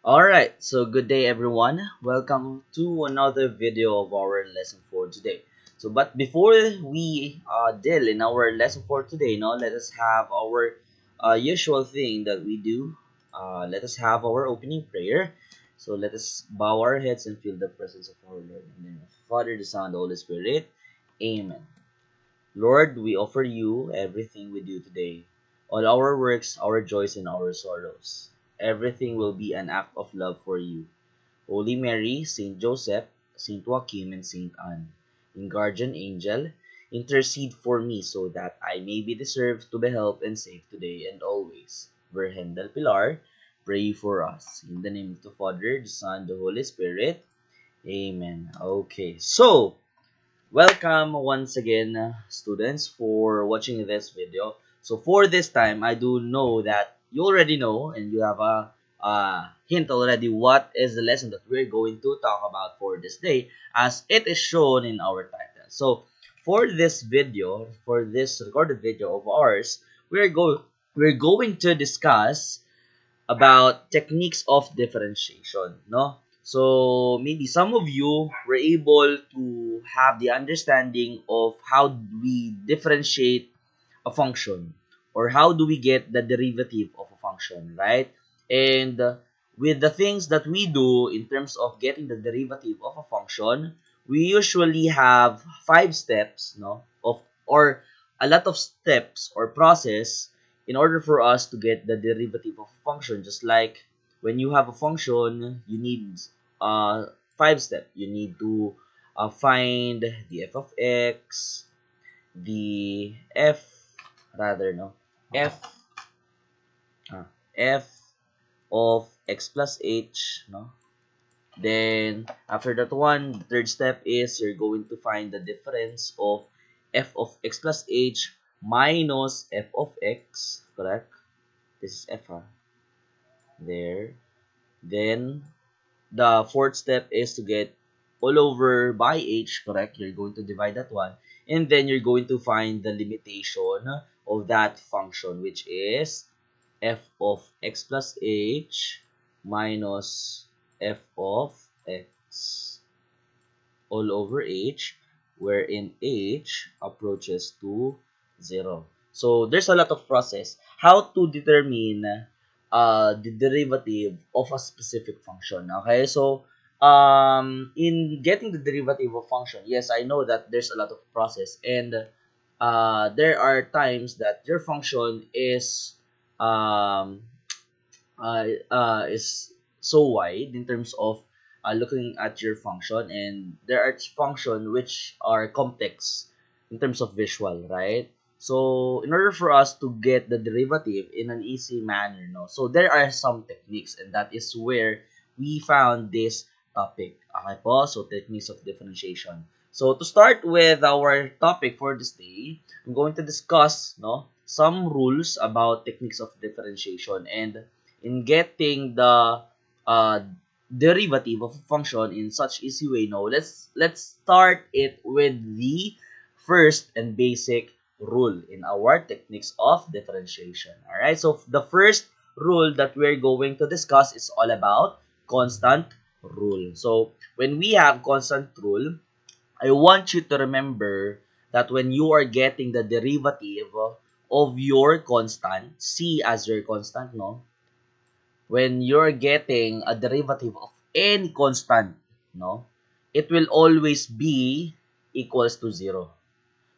Alright, so good day everyone. Welcome to another video of our lesson for today. But before we deal in our lesson for today, let us have our usual thing that we do. Let us have our opening prayer. So let us bow our heads and feel the presence of our Lord. In the name of the Father, the Son, and the Holy Spirit. Amen. Lord, we offer you everything we do today, all our works, our joys, and our sorrows. Everything will be an act of love for you. Holy Mary, Saint Joseph, Saint Joachim, and Saint Anne, in guardian angel, intercede for me so that I may be deserved to be helped and safe today and always. Virgen del Pilar, pray for us. In the name of the Father, the Son, the Holy Spirit. Amen. Okay, so welcome once again, students, for watching this video. So for this time, I do know that you already know and you have a hint already what is the lesson that we're going to talk about for this day, as it is shown in our title. So for this video, for this recorded video of ours, we're going to discuss about techniques of differentiation, no? So maybe some of you were able to have the understanding of how we differentiate a function, or how do we get the derivative of a function, right? And with the things that we do in terms of getting the derivative of a function, we usually have five steps, no, of or a lot of steps or process in order for us to get the derivative of a function. Just like when you have a function, you need five steps. You need to find the f of x, the f rather no f f of x plus h, no. Then after that one, the third step is you're going to find the difference of f of x plus h minus f of x, correct? This is f, there. Then the fourth step is to get all over by h, correct? You're going to divide that one. And then you're going to find the limitation of that function, which is f of x plus h minus f of x all over h, wherein h approaches to 0. So there's a lot of process how to determine the derivative of a specific function. Okay, so in getting the derivative of function, yes, I know that there's a lot of process, and there are times that your function um, is so wide in terms of looking at your function, and there are functions which are complex in terms of visual, right? So in order for us to get the derivative in an easy manner, no, so there are some techniques, and that is where we found this topic. Okay po, so techniques of differentiation. So to start with our topic for this day, I'm going to discuss, some rules about techniques of differentiation, and in getting the uh, derivative of a function in such easy way. Now let's start it with the first and basic rule in our techniques of differentiation. All right, so the first rule that we're going to discuss is all about constant rule. So when we have constant rule, I want you to remember that when you are getting the derivative of your constant, c as your constant, no, when you're getting a derivative of any constant, no, it will always be equals to 0.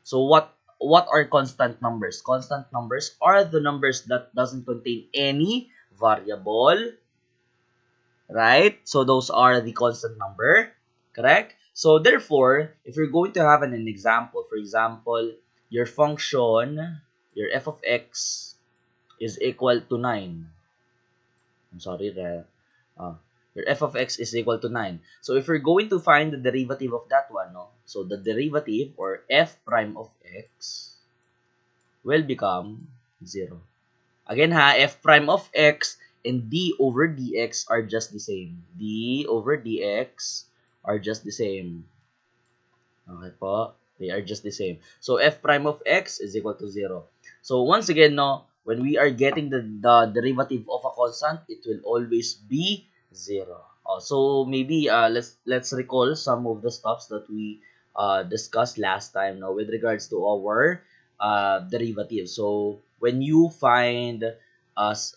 So what are constant numbers? Constant numbers are the numbers that doesn't contain any variable, right? So those are the constant number, correct? So therefore, if you're going to have an example, for example, your function, your f of x is equal to 9. I'm sorry, your f of x is equal to 9. So if you're going to find the derivative of that one, no? So the derivative, or f prime of x, will become 0. Again f prime of x and d over dx are just the same. D over dx are just the same. Okay po? They are just the same. So f prime of x is equal to 0. So once again, no, when we are getting the derivative of a constant, it will always be 0. So maybe let's recall some of the stuffs that we discussed last time now with regards to our derivative. So when you find us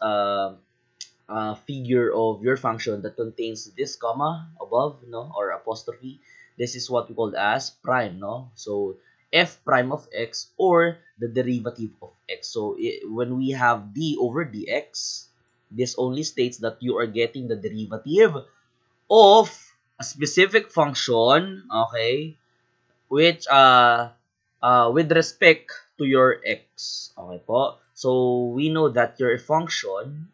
figure of your function that contains this comma above, no, or apostrophe, this is what we call as prime, no. So f prime of x, or the derivative of x. So when we have d over dx, this only states that you are getting the derivative of a specific function, okay, which with respect to your x. Okay po. So we know that your function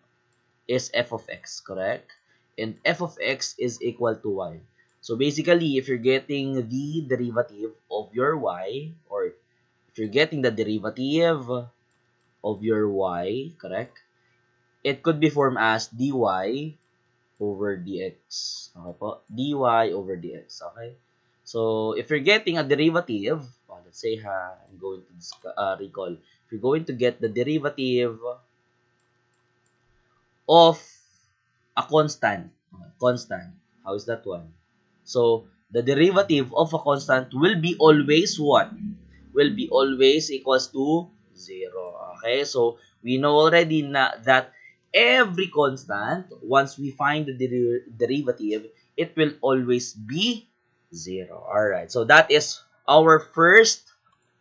is f of x, correct? And f of x is equal to y. So basically, if you're getting the derivative of your y, or if you're getting the derivative of your y, correct? It could be formed as dy over dx. Okay po? dy over dx, okay? So, if you're getting a derivative, let's say I'm going to recall. If you're going to get the derivative of a constant. How is that one? So, the derivative of a constant will be always what? Will be always equals to 0. Okay? So, we know already that every constant, once we find the derivative, it will always be 0. Alright. So, that is our first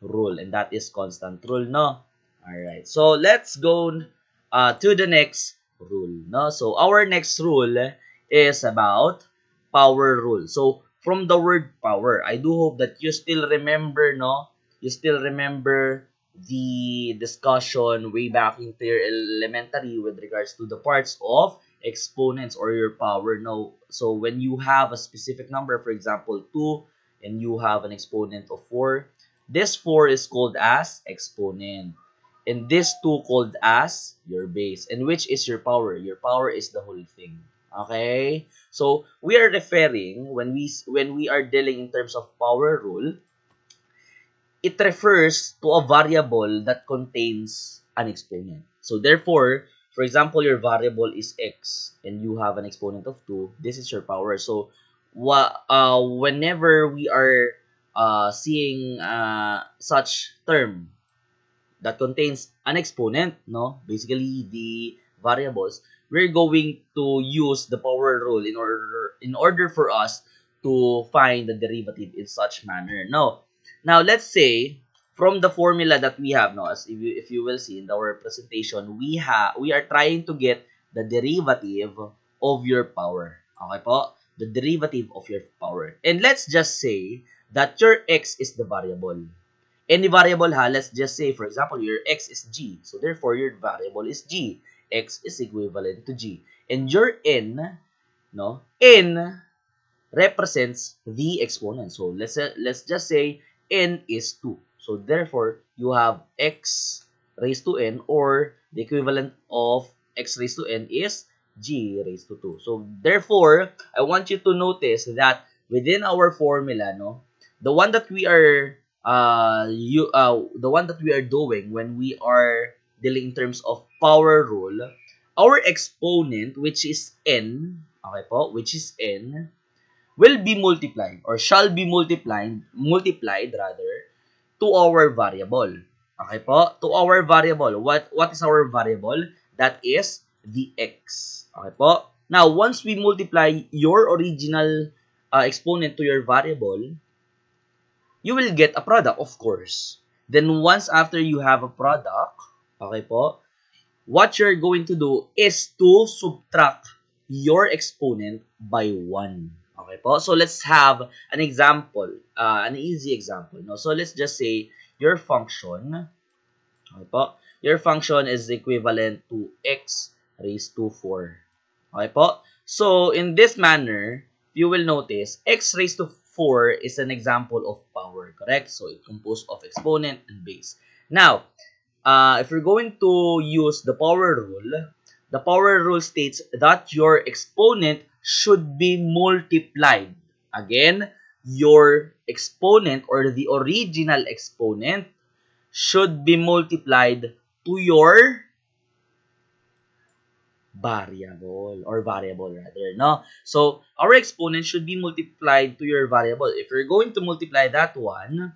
rule, and that is constant rule, no? Alright. So, let's go to the next rule, no? So our next rule is about power rule. So from the word power, I do hope that you still remember, no? You still remember the discussion way back into your elementary with regards to the parts of exponents or your power, no? So when you have a specific number, for example 2, and you have an exponent of 4, this 4 is called as exponent. And this 2 called as your base. And which is your power? Your power is the whole thing. Okay? So, we are referring, when we are dealing in terms of power rule, it refers to a variable that contains an exponent. So, therefore, for example, your variable is x, and you have an exponent of 2, this is your power. So, whenever we are seeing such term that contains an exponent, no? Basically, the variables, we're going to use the power rule in order for us to find the derivative in such manner. Now let's say from the formula that we have now, as if you will see in our presentation, we are trying to get the derivative of your power. Okay po? The derivative of your power. And let's just say that your x is the variable. Any variable ha, let's just say, for example, your x is g. So, therefore, your variable is g. X is equivalent to g. And your n, no? N represents the exponent. So, let's just say n is 2. So, therefore, you have x raised to n, or the equivalent of x raised to n is g raised to 2. So, therefore, I want you to notice that within our formula, no, the one that we are the one that we are doing when we are dealing in terms of power rule, our exponent, which is n, okay po, which is n, will be multiplied, or shall be multiplied rather, to our variable. Okay po? To our variable. What is our variable? That is the x. Okay po? Now, once we multiply your original exponent to your variable, you will get a product, of course. Then once after you have a product, okay po, what you're going to do is to subtract your exponent by 1. Okay po? So let's have an example, an easy example. No? So let's just say your function, okay po, your function is equivalent to x raised to 4. Okay po? So in this manner, you will notice x raised to 4 is an example of power, correct? So it composed of exponent and base. Now, if you're going to use the power rule states that your exponent should be multiplied. Again, your exponent, or the original exponent, should be multiplied to your variable, or variable rather, no? So our exponent should be multiplied to your variable. If you're going to multiply that one,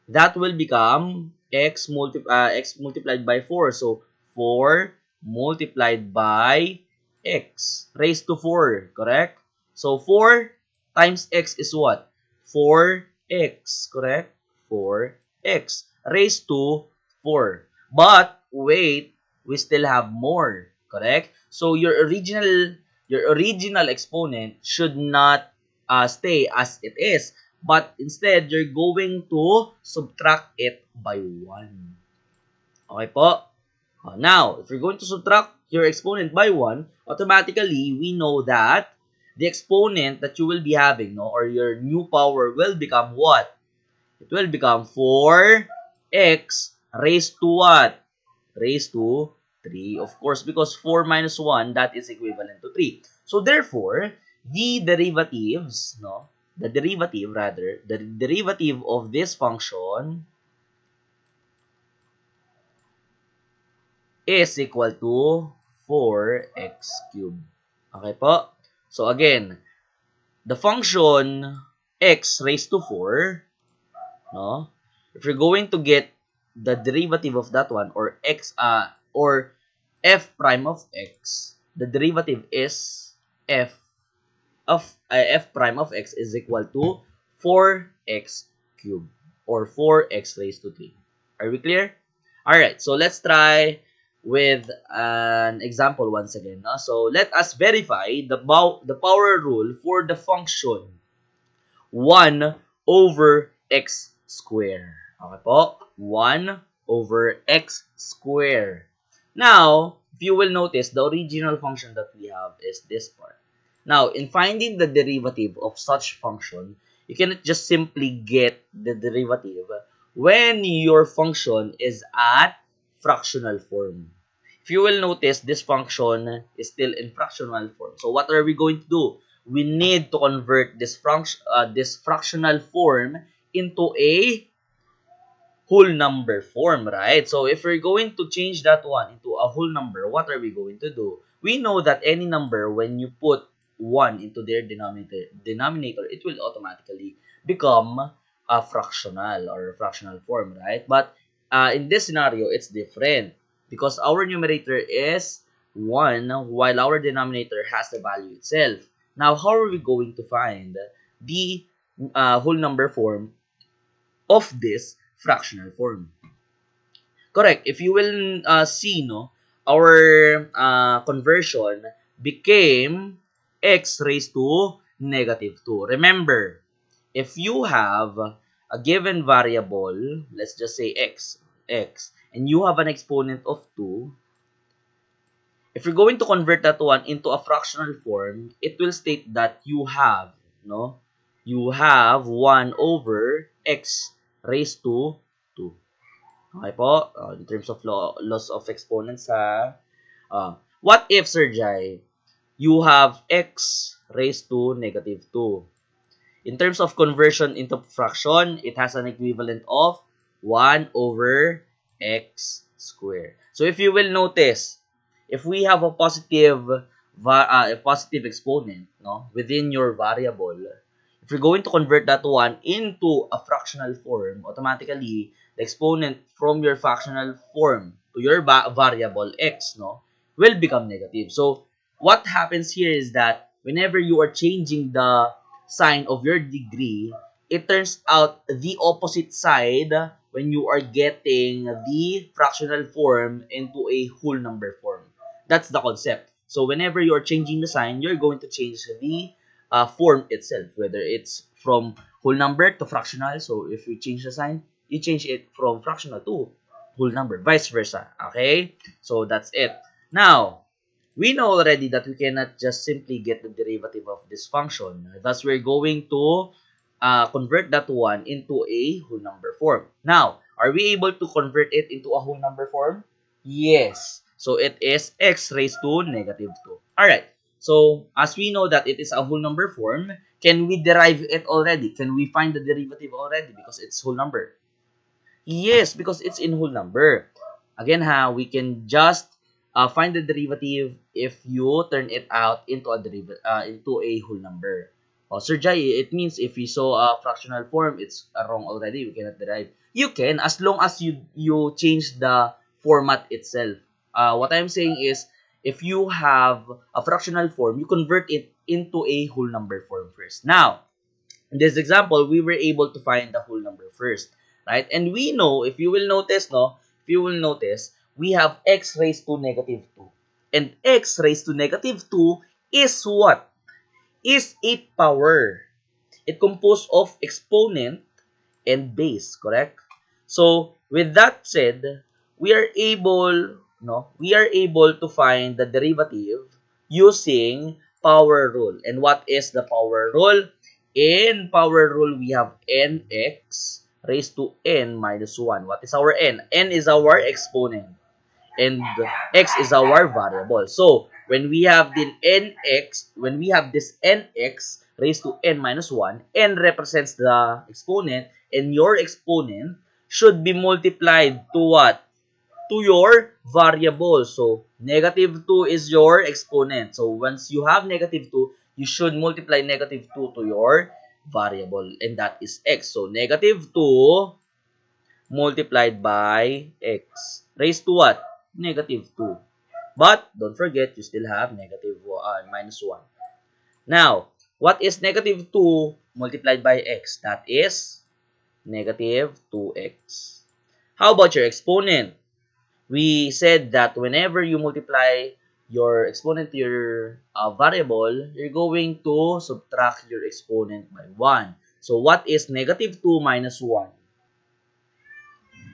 that will become x multiplied by 4. So 4 multiplied by x raised to 4, correct? So 4 times x is what? 4x, correct? 4x raised to 4. But wait, we still have more, correct? So your original exponent should not stay as it is, but instead you're going to subtract it by 1. Okay po? Now, if you're going to subtract your exponent by 1, automatically we know that the exponent that you will be having, no, or your new power will become what? It will become 4x raised to what? Raised to 3. Of course, because 4 minus 1, that is equivalent to 3. So therefore, the derivative of this function is equal to 4x cubed. Okay po? So again, the function x raised to 4, no? If you're going to get the derivative of that one, or or f prime of x, the derivative is f prime of x is equal to 4x cubed, or 4x raised to 3. Are we clear? Alright, so let's try with an example once again. No? So let us verify the power rule for the function 1 over x square. Okay po? 1 over x square. Now, if you will notice, the original function that we have is this part. Now, in finding the derivative of such function, you cannot just simply get the derivative when your function is at fractional form. If you will notice, this function is still in fractional form. So what are we going to do? We need to convert this fractional form into a whole number form, right? So if we're going to change that one into a whole number, what are we going to do? We know that any number, when you put 1 into their denominator, it will automatically become a fractional, or a fractional form, right? But in this scenario, it's different because our numerator is 1 while our denominator has the value itself. Now, how are we going to find the whole number form of this fractional form? Correct. If you will see, no, our conversion became x raised to negative 2. Remember, if you have a given variable, let's just say x, and you have an exponent of 2, if you're going to convert that one into a fractional form, it will state that you have, no, you have 1 over x raised to 2. Okay po? In terms of loss of exponents, ha? What if, Sir Jai, you have x raised to negative 2? In terms of conversion into fraction, it has an equivalent of 1 over x squared. So if you will notice, if we have a positive exponent, no, within your variable, if you're going to convert that one into a fractional form, automatically the exponent from your fractional form to your variable x, no, will become negative. So what happens here is that whenever you are changing the sign of your degree, it turns out the opposite side when you are getting the fractional form into a whole number form. That's the concept. So whenever you're changing the sign, you're going to change the form itself, whether it's from whole number to fractional. So if you change the sign, you change it from fractional to whole number, vice versa. Okay? So that's it. Now, we know already that we cannot just simply get the derivative of this function. Thus, we're going to convert that one into a whole number form. Now, are we able to convert it into a whole number form? Yes. So, it is x raised to negative 2. Alright. So, as we know that it is a whole number form, can we derive it already? Can we find the derivative already because it's whole number? Yes, because it's in whole number. Again, we can just find the derivative if you turn it out into a into a whole number. Oh, Sir Jai, it means if you saw a fractional form, it's wrong already. We cannot derive. You can, as long as you change the format itself. What I'm saying is, if you have a fractional form, you convert it into a whole number form first. Now, in this example, we were able to find the whole number first, right? And we know, if you will notice, we have x raised to negative 2. And x raised to negative 2 is what? Is a power. It composed of exponent and base, correct? So, with that said, we are able, we are able to find the derivative using power rule. And what is the power rule? In power rule, we have nx raised to n minus 1. What is our n? N is our exponent and x is our variable. So, when we have this nx raised to n minus 1, n represents the exponent, and your exponent should be multiplied to what? To your variable. So, negative 2 is your exponent. So, once you have negative 2, you should multiply negative 2 to your variable, and that is x. So, negative 2 multiplied by x raised to what? Negative 2. But, don't forget, you still have negative minus 1. Now, what is negative 2 multiplied by x? That is negative 2x. How about your exponent? We said that whenever you multiply your exponent to your variable, you're going to subtract your exponent by 1. So, what is negative 2 minus 1?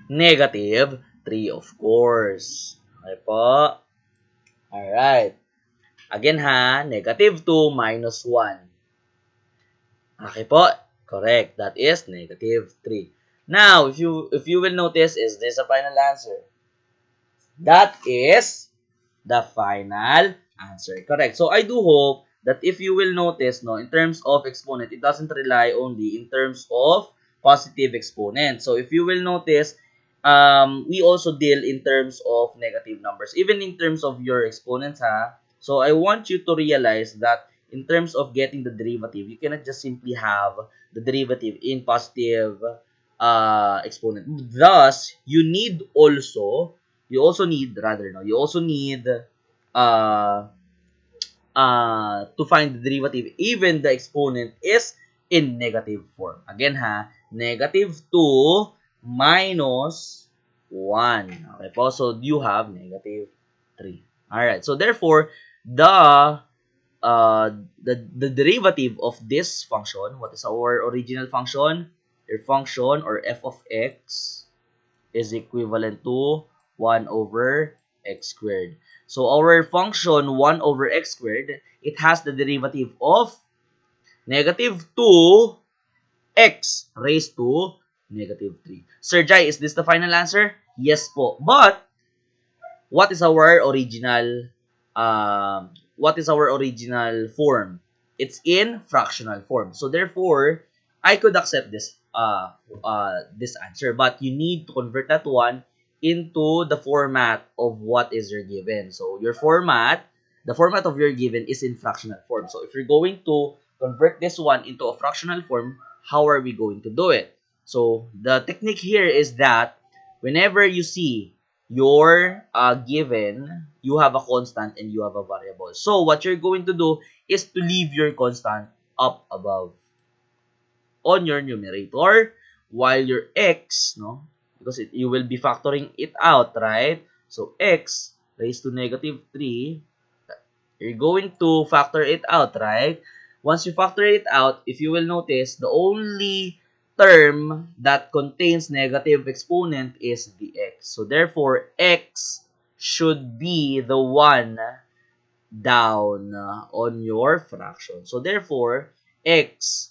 Negative 3, of course. Okay po. Alright. Again ha, negative 2 minus 1. Okay po. Correct. That is negative 3. Now, if you will notice, is this a final answer? That is the final answer. Correct. So, I do hope that if you will notice, in terms of exponent, it doesn't rely only in terms of positive exponent. So, if you will notice, we also deal in terms of negative numbers, even in terms of your exponents, ha? So, I want you to realize that in terms of getting the derivative, you cannot just simply have the derivative in positive exponent. Thus, you also need uh, to find the derivative even the exponent is in negative form. Again ha, negative 2 minus 1. Okay po, so you have negative 3. Alright, so therefore, the the derivative of this function, what is our original function? Your function or f of x is equivalent to 1 over x squared. So our function 1 over x squared, it has the derivative of negative 2x raised to negative 3. Sir Jai, is this the final answer? Yes po. But what is our original form? It's in fractional form. So therefore, I could accept this this answer, but you need to convert that one into the format of what is your given. So your format, the format of your given is in fractional form. So if you're going to convert this one into a fractional form, how are we going to do it? So the technique here is that whenever you see your given, you have a constant and you have a variable. So what you're going to do is to leave your constant up above on your numerator, while your x, because you will be factoring it out, right? So x raised to negative 3, you're going to factor it out, right? Once you factor it out, if you will notice, the only term that contains negative exponent is the x. So therefore, x should be the one down on your fraction. So therefore, x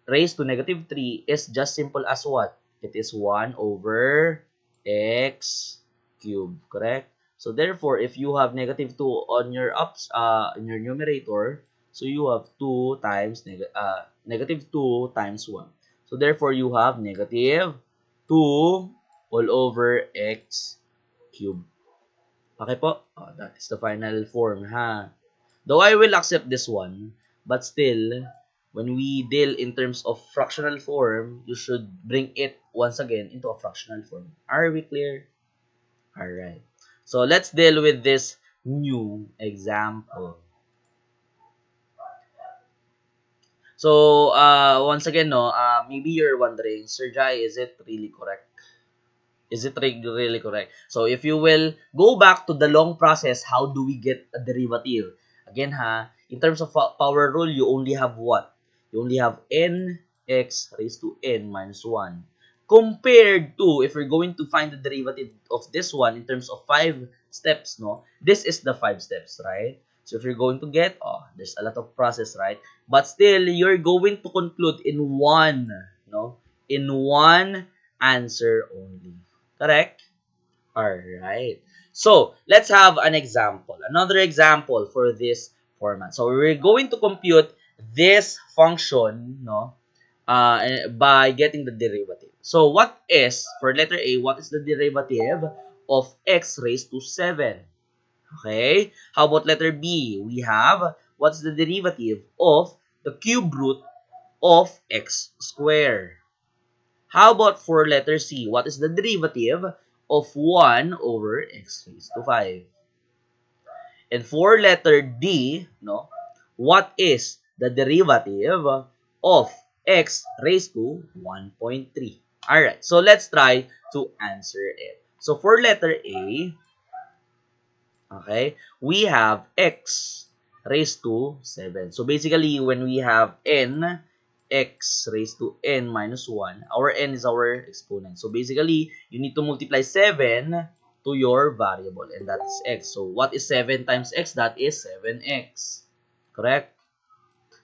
raised to negative 3 is just simple as what? It is 1 over x cubed, correct? So therefore, if you have negative 2 on your in your numerator, so you have 2 times negative 2 times 1. So therefore, you have negative 2 all over x cubed. Okay po? That is the final form, ha? Though I will accept this one, but still, when we deal in terms of fractional form, you should bring it once again into a fractional form. Are we clear? Alright. So, let's deal with this new example. So, once again, no, maybe you're wondering, Sir Jai, is it really correct? Is it really correct? So, if you will go back to the long process, how do we get a derivative? Again, in terms of power rule, you only have what? You only have nx raised to n minus 1. Compared to, if we're going to find the derivative of this one in terms of 5 steps, no? This is the 5 steps, right? So, if you're going to get, there's a lot of process, right? But still, you're going to conclude in one, no? In one answer only. Correct? Alright. So, let's have an example. Another example for this format. So, we're going to compute this function, no, by getting the derivative. So, what is, for letter A, what is the derivative of x raised to 7? Okay? How about letter B? We have, what's the derivative of the cube root of x squared? How about for letter C? What is the derivative of 1 over x raised to 5? And for letter D, no, what is the derivative of x raised to 1.3? Alright, so let's try to answer it. So for letter A, okay, we have x raised to 7. So basically, when we have x raised to n minus 1, our n is our exponent. So basically, you need to multiply 7 to your variable, and that is x. So what is 7 times x? That is 7x. Correct?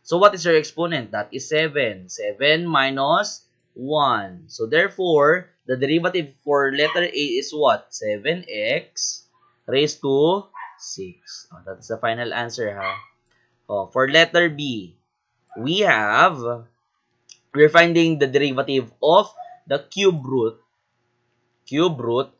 So what is your exponent? That is 7. 7 minus 1. So therefore, the derivative for letter A is what? 7x raised to 6. That's the final answer, ha? For letter B, we're finding the derivative of the cube root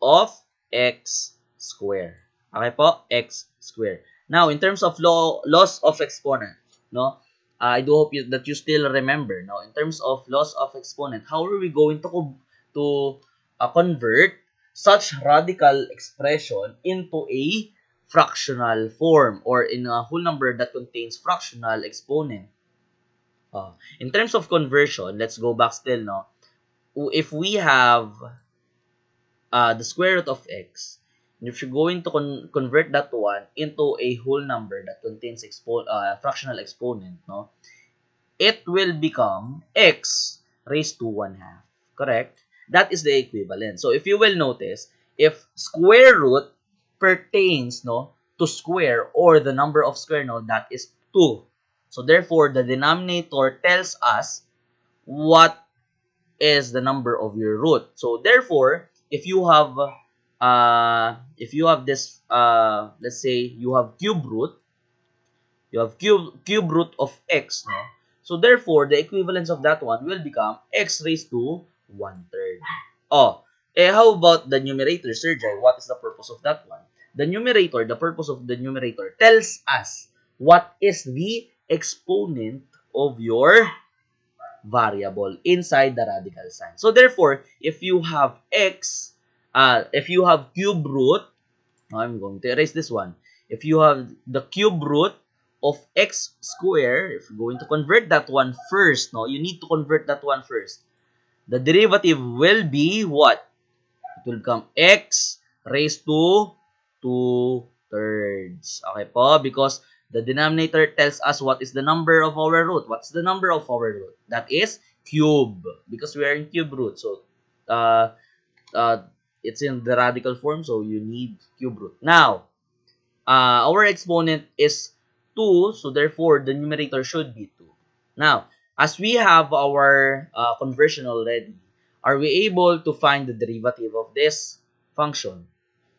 of x squared. Okay po? X squared. Now, in terms of loss of exponent, no? I do hope that you still remember, no? In terms of loss of exponent, how are we going to convert such radical expression into a fractional form or in a whole number that contains fractional exponent? In terms of conversion, let's go back still, no? If we have the square root of x, and if you're going to convert that one into a whole number that contains fractional exponent, no, it will become x raised to 1/2. Correct? That is the equivalent. So if you will notice, if square root pertains, no, to square or the number of square, no, that is 2. So therefore, the denominator tells us what is the number of your root. So therefore, if you have this let's say you have cube root of x, no? So therefore, the equivalence of that one will become x raised to 1/3. How about the numerator, Sir Jai? What is the purpose of that one? The purpose of the numerator tells us what is the exponent of your variable inside the radical sign. So therefore, if you have cube root, I'm going to erase this one. If you have the cube root of x squared, if you're going to convert that one first, no, you need to convert that one first. The derivative will be what? It will become x raised to 2/3. Okay po? Because the denominator tells us what is the number of our root. What's the number of our root? That is cube. Because we are in cube root. So, it's in the radical form. So, you need cube root. Now, our exponent is 2. So, therefore, the numerator should be 2. Now, as we have our conversion already, are we able to find the derivative of this function?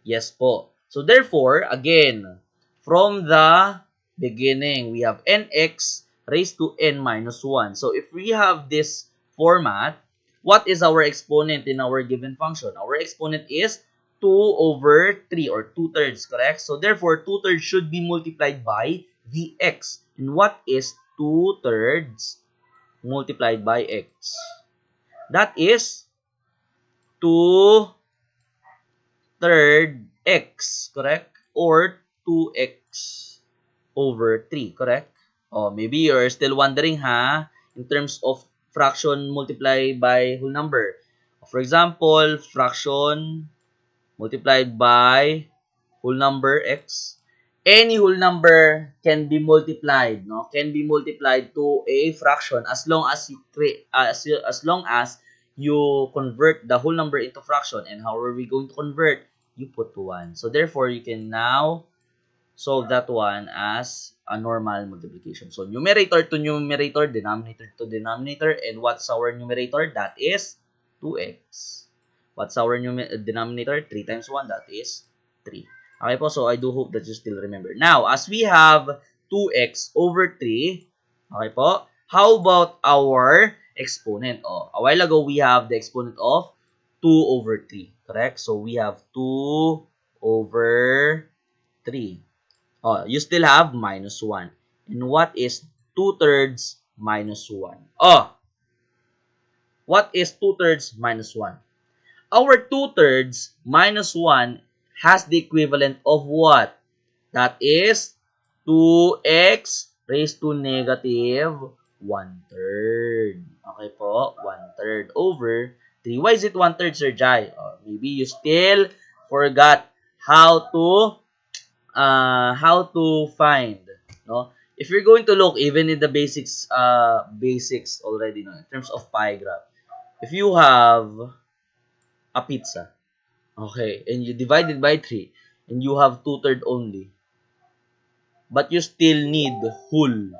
Yes po. So therefore, again, from the beginning, we have nx raised to n minus 1. So if we have this format, what is our exponent in our given function? Our exponent is 2 over 3 or 2/3, correct? So therefore, 2/3 should be multiplied by the x. And what is 2/3 multiplied by x? That is 2/3 x, correct? Or 2x over 3, correct? Oh, maybe you're still wondering, in terms of fraction multiplied by whole number. For example, fraction multiplied by whole number x. Any whole number can be multiplied, no? Can be multiplied to a fraction as long as you create as long as you convert the whole number into fraction. And how are we going to convert? You put 1. So therefore, you can now solve that one as a normal multiplication. So numerator to numerator, denominator to denominator, and what's our numerator? That is 2x. What's our denominator? 3 times 1, that is 3. Okay po, so I do hope that you still remember. Now, as we have 2x over 3, okay po, how about our exponent? Oh, a while ago, we have the exponent of 2 over 3, correct? So we have 2 over 3. Oh, you still have minus 1. And what is 2/3 minus 1? Oh, what is 2/3 minus 1? Our 2/3 minus 1 has the equivalent of what? That is 2x raised to negative 1/3. Okay po, 1/3 over 3. Why is it 1/3, Sir Jai? Oh, maybe you still forgot how to find, no? If you're going to look even in the basics already, no, in terms of pie graph, if you have a pizza, okay, and you divide it by 3 and you have 2/3 only, but you still need whole,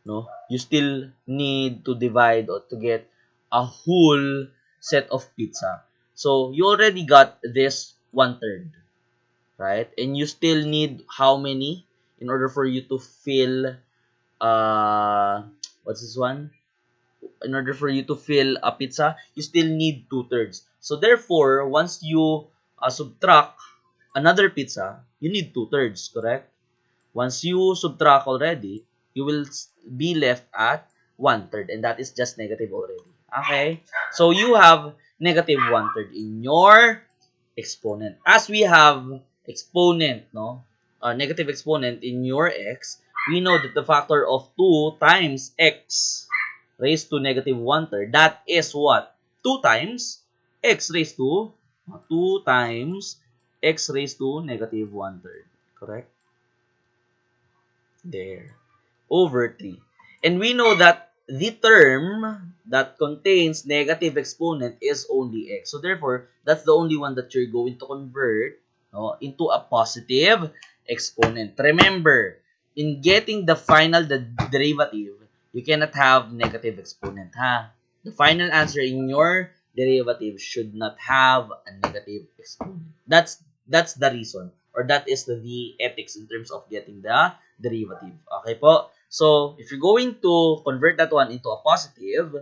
no? You still need to divide or to get a whole set of pizza. So you already got this 1/3, right? And you still need how many in order for you to fill what's this one? In order for you to fill a pizza, you still need 2/3. So therefore, once you subtract another pizza, you need 2/3, correct? Once you subtract already, you will be left at 1/3, and that is just negative already. Okay? So you have negative 1/3 in your exponent. As we have exponent, no, negative exponent in your x, we know that the factor of 2 times x raised to negative 1/3, that is what? 2 times x raised to 2 times x raised to negative 1/3. Correct? There. Over 3. And we know that the term that contains negative exponent is only x. So therefore, that's the only one that you're going to convert, no, into a positive exponent. Remember, in getting the final derivative, you cannot have negative exponent, The final answer in your derivative should not have a negative exponent. That's the reason, or that is the ethics in terms of getting the derivative. Okay po? So, if you're going to convert that one into a positive,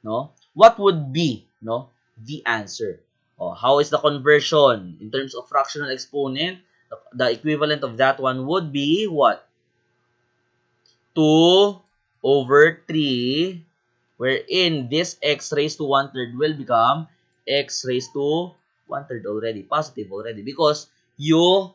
no, what would be, no, the answer? Oh, how is the conversion in terms of fractional exponent? The equivalent of that one would be what? 2 over 3, wherein this x raised to 1/3 will become x raised to 1/3 already, positive already, because you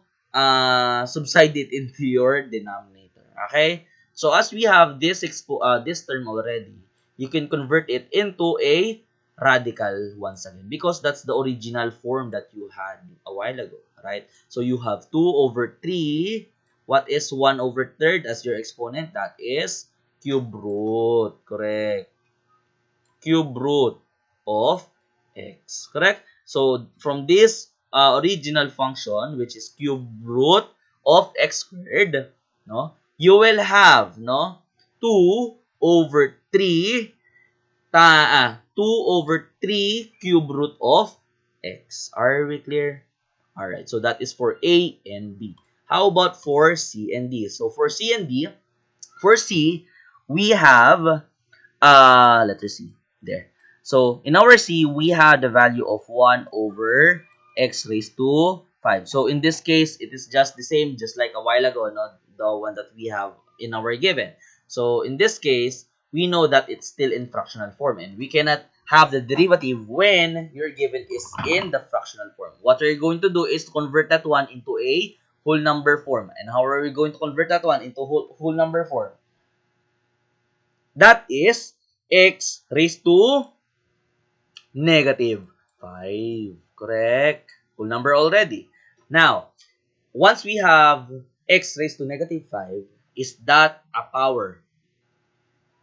subside it into your denominator. Okay? So as we have this term already, you can convert it into a radical once again, because that's the original form that you had a while ago, right? So you have 2 over 3. What is 1 over 3rd as your exponent? That is cube root. Correct. Cube root of x. Correct? So from this original function, which is cube root of x squared, no, you will have, no, 2 over 3 cube root of x. Are we clear? Alright, so that is for A and B. How about for C and D? So for C and D, for C, we have, letter C, there. So in our C, we have the value of 1 over x raised to 5. So in this case, it is just the same, just like a while ago, no? The one that we have in our given. So in this case, we know that it's still in fractional form, and we cannot have the derivative when your given is in the fractional form. What we're going to do is to convert that one into a whole number form. And how are we going to convert that one into whole number form? That is x raised to negative 5. Correct? Whole number already. Now, once we have x raised to negative 5, is that a power?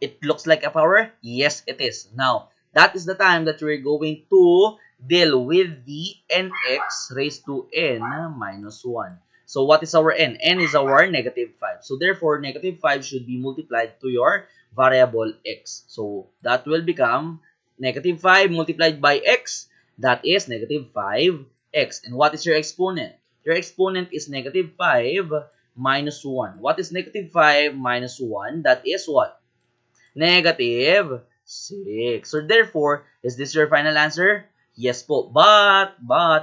It looks like a power? Yes, it is. Now, that is the time that we're going to deal with the nx raised to n minus 1. So, what is our n? N is our negative 5. So, therefore, negative 5 should be multiplied to your variable x. So, that will become negative 5 multiplied by x. That is negative 5x. And what is your exponent? Your exponent is negative 5 minus 1. What is negative 5 minus 1? That is what? Negative 6. So, therefore, is this your final answer? Yes po. But,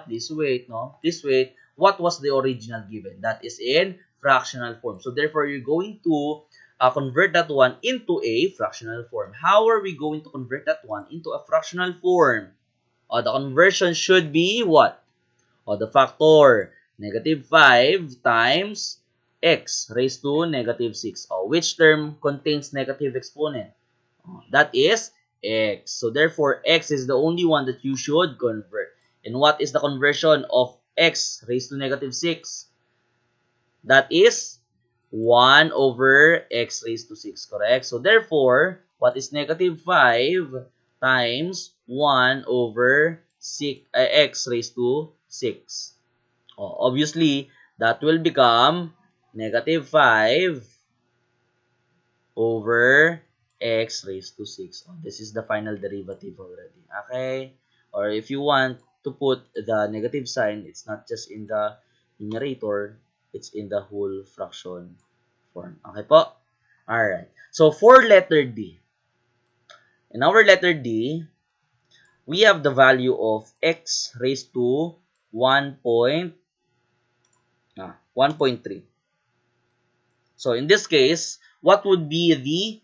this wait, no? This wait, what was the original given? That is in fractional form. So, therefore, you're going to convert that one into a fractional form. How are we going to convert that one into a fractional form? The conversion should be what? The factor. Negative 5 times x raised to negative 6. Which term contains negative exponent? That is x. So, therefore, x is the only one that you should convert. And what is the conversion of x raised to negative 6? That is 1 over x raised to 6, correct? So, therefore, what is negative 5 times 1 over 6, x raised to 6? Obviously, that will become negative 5 over x raised to 6. This is the final derivative already. Okay? Or if you want to put the negative sign, it's not just in the numerator, it's in the whole fraction form. Okay po? Alright. So, for letter D, in our letter D, we have the value of x raised to 1.3. So, in this case, what would be the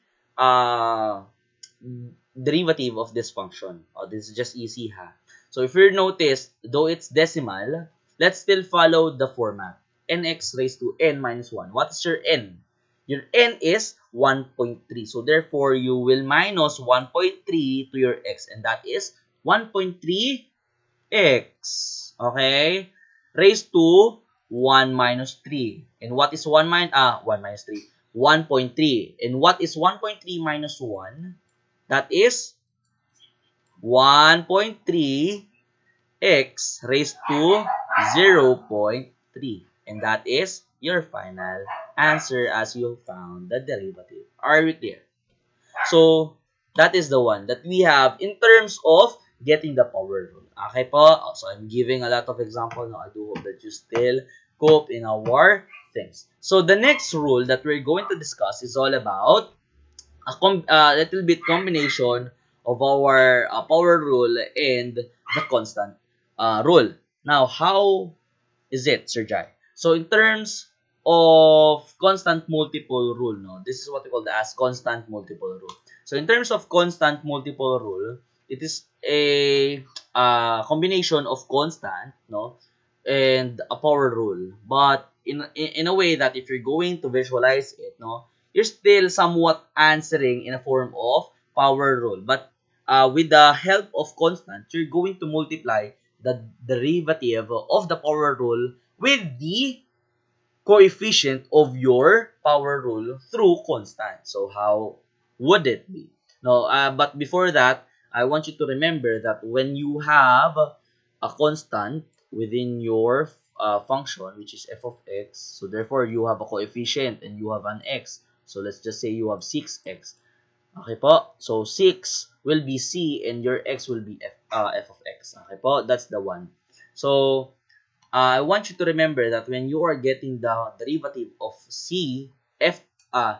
derivative of this function? This is just easy, ha? So, if you notice, though it's decimal, let's still follow the format. Nx raised to n minus 1. What is your n? Your n is 1.3. So, therefore, you will minus 1.3 to your x. And that is 1.3x. Okay? Raised to 1 minus 3. And what is 1 minus 3? 1.3. And what is 1.3 minus 1? That is 1.3x raised to 0.3. And that is your final answer as you found the derivative. Are we clear? So, that is the one that we have in terms of getting the power rule. Okay po? So, I'm giving a lot of examples. I do hope that you still cope in our things. So, the next rule that we're going to discuss is all about a little bit combination of our power rule and the constant rule. Now, how is it, Sir Jai? So, in terms of constant multiple rule, no, this is what we call the as constant multiple rule. So, in terms of constant multiple rule, it is a combination of constant, no, and a power rule. But in a way that if you're going to visualize it, no, you're still somewhat answering in a form of power rule. But with the help of constant, you're going to multiply the derivative of the power rule with the coefficient of your power rule through constant. So, how would it be? No, but before that, I want you to remember that when you have a constant within your function, which is f of x, so therefore you have a coefficient and you have an x. So, let's just say you have 6x. Okay po? So, 6 will be c and your x will be f of x. Okay po? That's the one. So, I want you to remember that when you are getting the derivative of c f of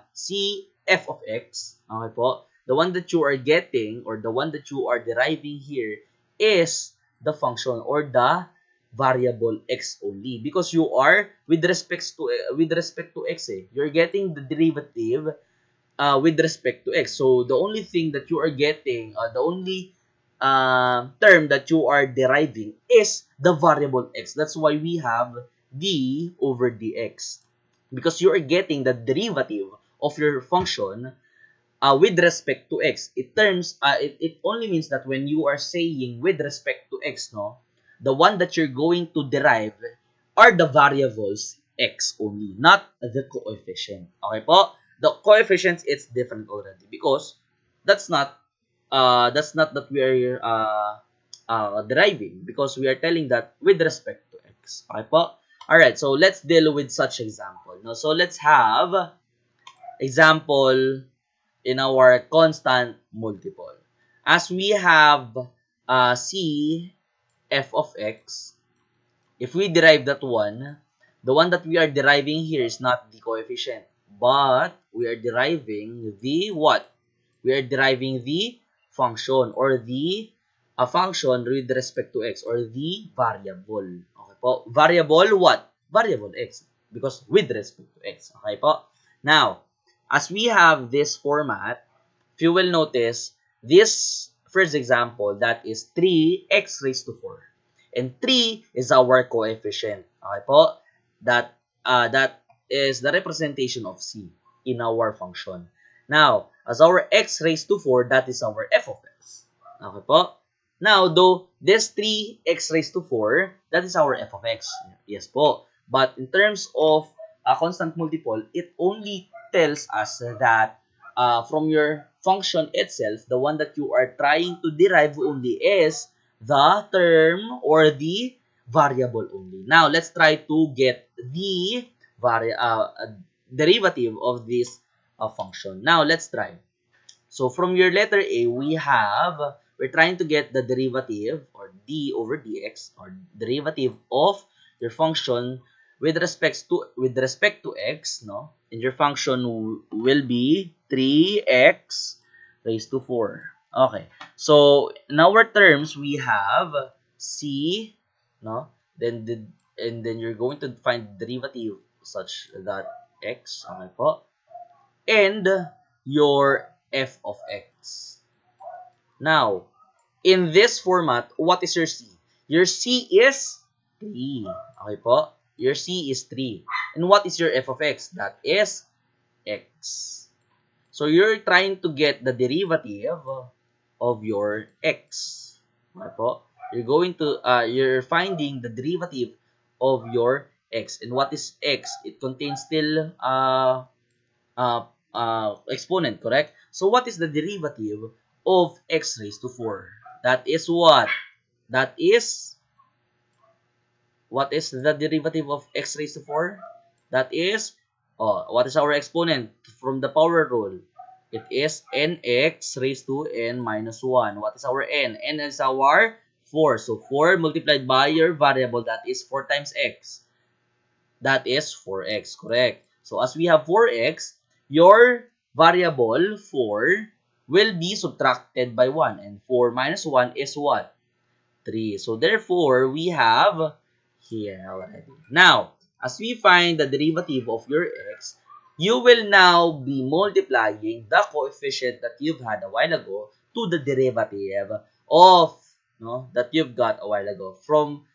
x, okay po, the one that you are getting or the one that you are deriving here is the function or the variable x only, because you are with respect to x, you're getting the derivative with respect to x. So the only thing that you are getting, the only term that you are deriving is the variable x. That's why we have d over dx, because you are getting the derivative of your function with respect to x. It only means that when you are saying with respect to x, no, the one that you're going to derive are the variables x only, not the coefficient. Okay po? The coefficients, it's different already, because that's not that we are deriving, because we are telling that with respect to x. Okay po? Alright, so let's deal with such example. No? So let's have example in our constant multiple. As we have c f of x, if we derive that one, the one that we are deriving here is not the coefficient, but we are deriving the what? We are deriving the function, or the function with respect to x, or the variable. Okay po? Variable what? Variable x, because with respect to x. Okay po? Now, as we have this format, if you will notice, this first example, that is 3x raised to 4. And 3 is our coefficient. Okay po? That is the representation of c in our function. Now, as our x raised to 4, that is our f of x. Okay po? Now, though, this 3x raised to 4, that is our f of x. Yes po. But in terms of a constant multiple, it only tells us that from your function itself, the one that you are trying to derive only is the term or the variable only. Now, let's try to get the derivative of this function. Now, let's try. So, from your letter A, we're trying to get the derivative, or d over dx, or derivative of your function with respect to x, no? And your function will be 3x raised to 4. Okay. So, in our terms, we have c, no? And then you're going to find derivative such that x, okay po, and your f of x. Now, in this format, what is your c? Your c is 3. Okay po? Your c is 3. And what is your f of x? That is x. So, you're trying to get the derivative of your x. Okay po? You're finding the derivative of your x. And what is x? It contains still exponent, correct? So, what is the derivative of x raised to 4? That is what? That is, what is the derivative of x raised to 4? That is, what is our exponent from the power rule? It is nx raised to n minus 1. What is our n? N is our 4. So, 4 multiplied by your variable, that is 4 times x. That is 4x, correct? So, as we have 4x, your variable 4 will be subtracted by 1. And 4 minus 1 is what? 3. So, therefore, we have here already. Now, as we find the derivative of your x, you will now be multiplying the coefficient that you've had a while ago to the derivative of, no, that you've got a while ago from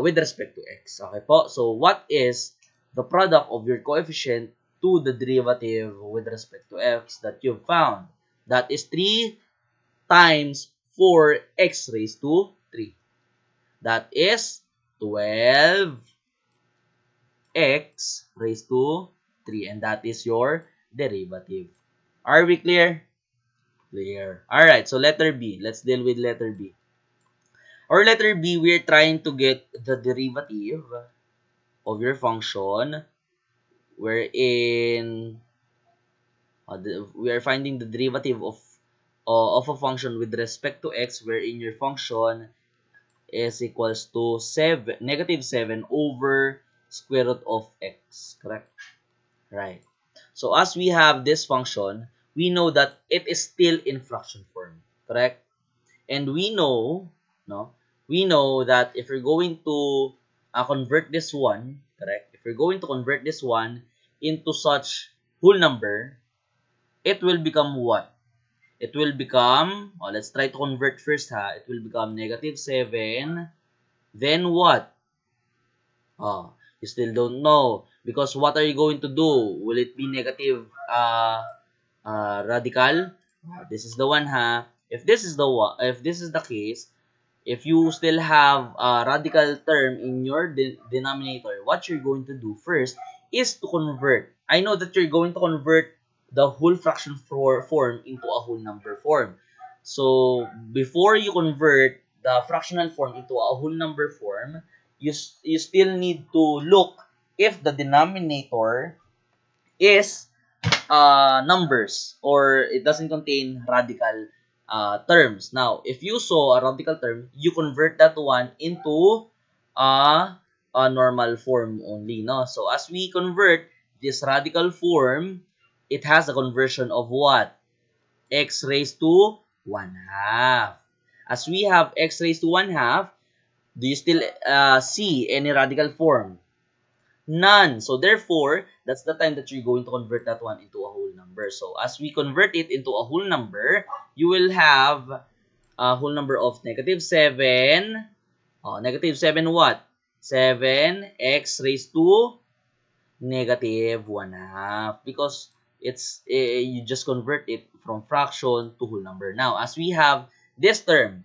with respect to x. Okay po? So, what is the product of your coefficient to the derivative with respect to x that you've found? That is 3 times 4x raised to 3. That is 12x raised to 3. And that is your derivative. Are we clear? Clear. Alright, so letter B. Let's deal with letter B. Or letter B, we're trying to get the derivative of your function wherein we are finding the derivative of a function with respect to x, wherein your function is equals to negative 7 over square root of x. Correct? Right. So, as we have this function, we know that it is still in fraction form. Correct? And we know, no, we know that if you're going to convert this one, correct? If you're going to convert this one into such whole number, it will become what? It will become, let's try to convert first ha. It will become negative 7. Then what? You still don't know. Because what are you going to do? Will it be negative radical? This is the one ha. If this is the one, if this is the case, if you still have a radical term in your denominator, what you're going to do first is to convert. I know that you're going to convert the whole fraction form into a whole number form. So, before you convert the fractional form into a whole number form, you still need to look if the denominator is numbers or it doesn't contain radical terms. Now, if you saw a radical term, you convert that one into a normal form only. No? So, as we convert this radical form, it has a conversion of what? X raised to 1 half. As we have x raised to 1 half, do you still see any radical form? None. So, therefore, that's the time that you're going to convert that one into a whole number. So, as we convert it into a whole number, you will have a whole number of negative 7. Negative 7 what? 7x raised to negative 1 half. Because you just convert it from fraction to whole number. Now, as we have this term,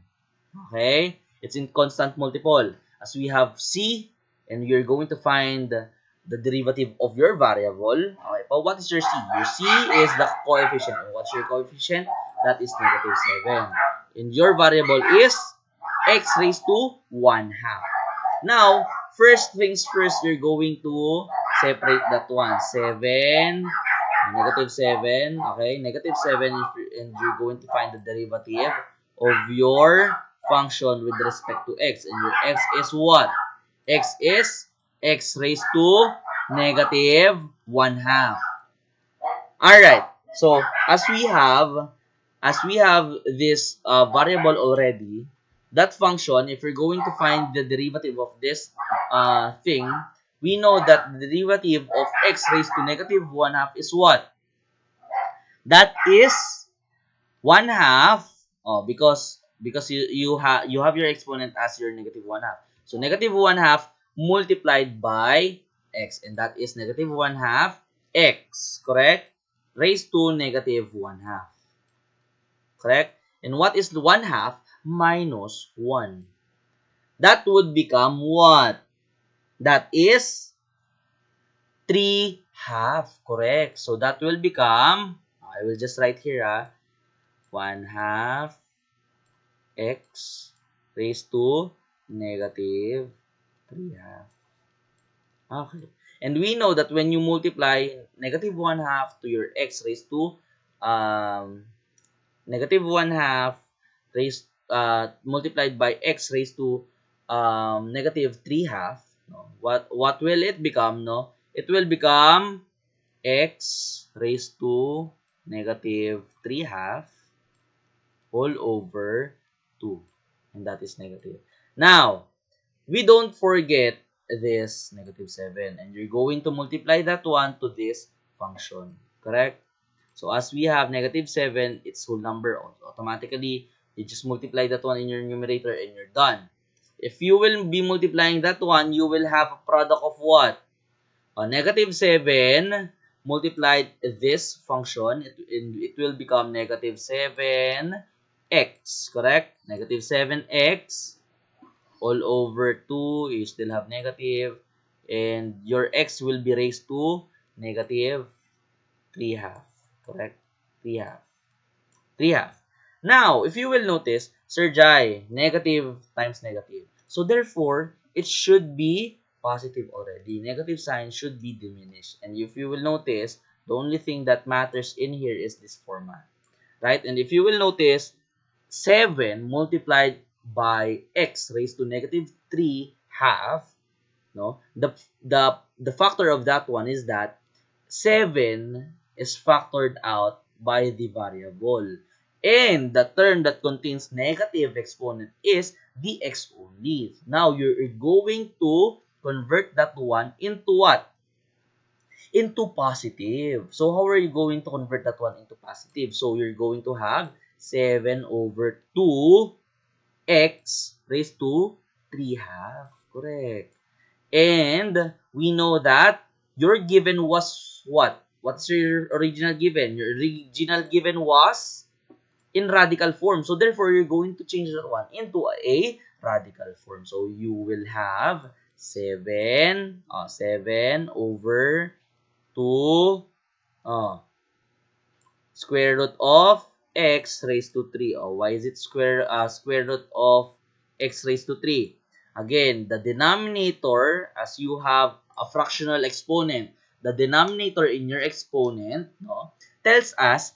okay, it's in constant multiple. As we have c, and you're going to find the derivative of your variable. Okay, but what is your c? Your c is the coefficient. And what's your coefficient? That is negative 7. And your variable is x raised to 1 half. Now, first things first, you're going to separate that one. 7, negative 7, okay? Negative 7, and you're going to find the derivative of your function with respect to x. And your x is what? X is x raised to negative 1 half. Alright, so as we have this variable already, that function, if we're going to find the derivative of this thing, we know that the derivative of x raised to negative 1 half is what? That is 1 half, because you have your exponent as your negative 1 half. So negative 1 half multiplied by x, and that is negative 1 half x, correct? Raised to negative 1 half. Correct? And what is the 1 half minus 1? That would become what? That is 3 half. Correct? So that will become, I will just write here, 1 half x raised to negative 3 half. Okay. And we know that when you multiply negative 1 half to your x raised to negative 1 half raised multiplied by x raised to negative 3 half, no? What will it become, no? It will become x raised to negative 3 half whole over 2. And that is negative. Now, we don't forget this negative 7. And you're going to multiply that one to this function. Correct? So, as we have negative 7, it's whole number. Automatically, you just multiply that one in your numerator and you're done. If you will be multiplying that one, you will have a product of what? Negative 7 multiplied this function, it will become negative 7x, correct? Negative 7x all over 2, you still have negative, and your x will be raised to negative 3 half, correct? 3 half. 3 half. Now, if you will notice, Sir Jai, negative times negative. So, therefore, it should be positive already. Negative sign should be diminished. And if you will notice, the only thing that matters in here is this format. Right? And if you will notice, 7 multiplied by x raised to negative 3 half, no? The factor of that one is that 7 is factored out by the variable. And the term that contains negative exponent is the x only. Now, you're going to convert that one into what? Into positive. So, how are you going to convert that one into positive? So, you're going to have 7 over 2 x raised to 3 half. Correct. And we know that your given was what? What's your original given? Your original given was in radical form. So therefore, you're going to change that one into a radical form. So you will have 7 over 2 square root of x raised to 3. Oh, why is it square root of x raised to 3? Again, the denominator, as you have a fractional exponent, the denominator in your exponent, no, tells us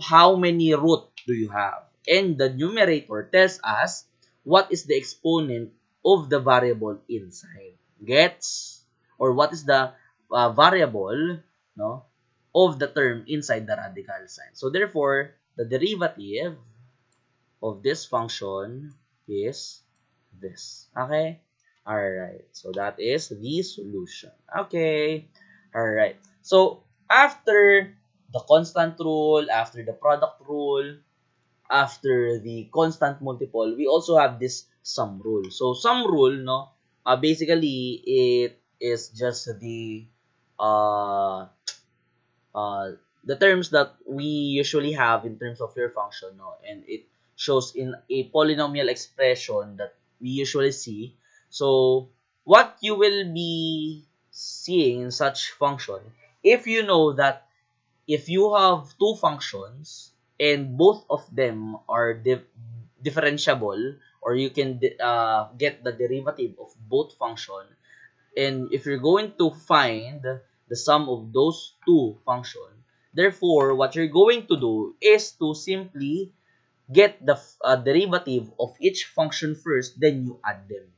how many root do you have. And the numerator tells us what is the exponent of the variable inside. Gets? Or what is the variable, no, of the term inside the radical sign. So therefore, the derivative of this function is this. Okay? Alright. So that is the solution. Okay. Alright. So after the constant rule, after the product rule, after the constant multiple, we also have this sum rule. So sum rule, no, basically it is just uh, the terms that we usually have in terms of your function, no, and it shows in a polynomial expression that we usually see. So what you will be seeing in such function, if you know that if you have two functions and both of them are differentiable, or you can get the derivative of both function, and if you're going to find the sum of those two functions, therefore, what you're going to do is to simply get the derivative of each function first, then you add them.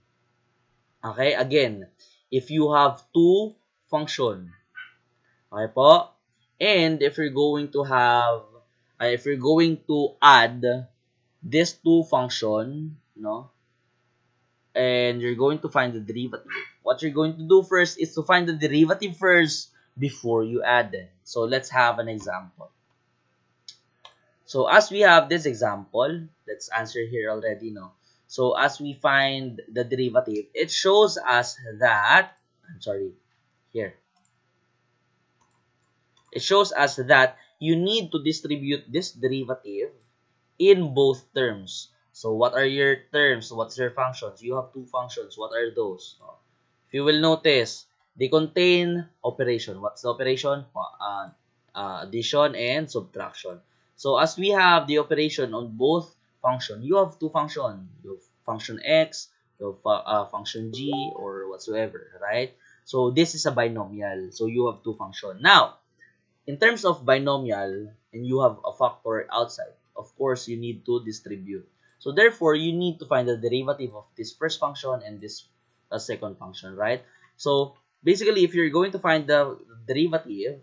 Okay? Again, if you have two function, okay po? And if you're going to have, if you're going to add these two function, no, and you're going to find the derivative. What you're going to do first is to find the derivative first before you add them. So let's have an example. So as we have this example, let's answer here already, no? So as we find the derivative, it shows us that, I'm sorry, here. It shows us that you need to distribute this derivative in both terms. So what are your terms? What's your functions? You have two functions. What are those? If you will notice, they contain operation. What's the operation? Addition and subtraction. So as we have the operation on both function, you have two functions. You have function x, you have function g, or whatsoever, right? So this is a binomial. So you have two functions. Now, in terms of binomial, and you have a factor outside, of course, you need to distribute. So therefore, you need to find the derivative of this first function and this second function, right? So basically, if you're going to find the derivative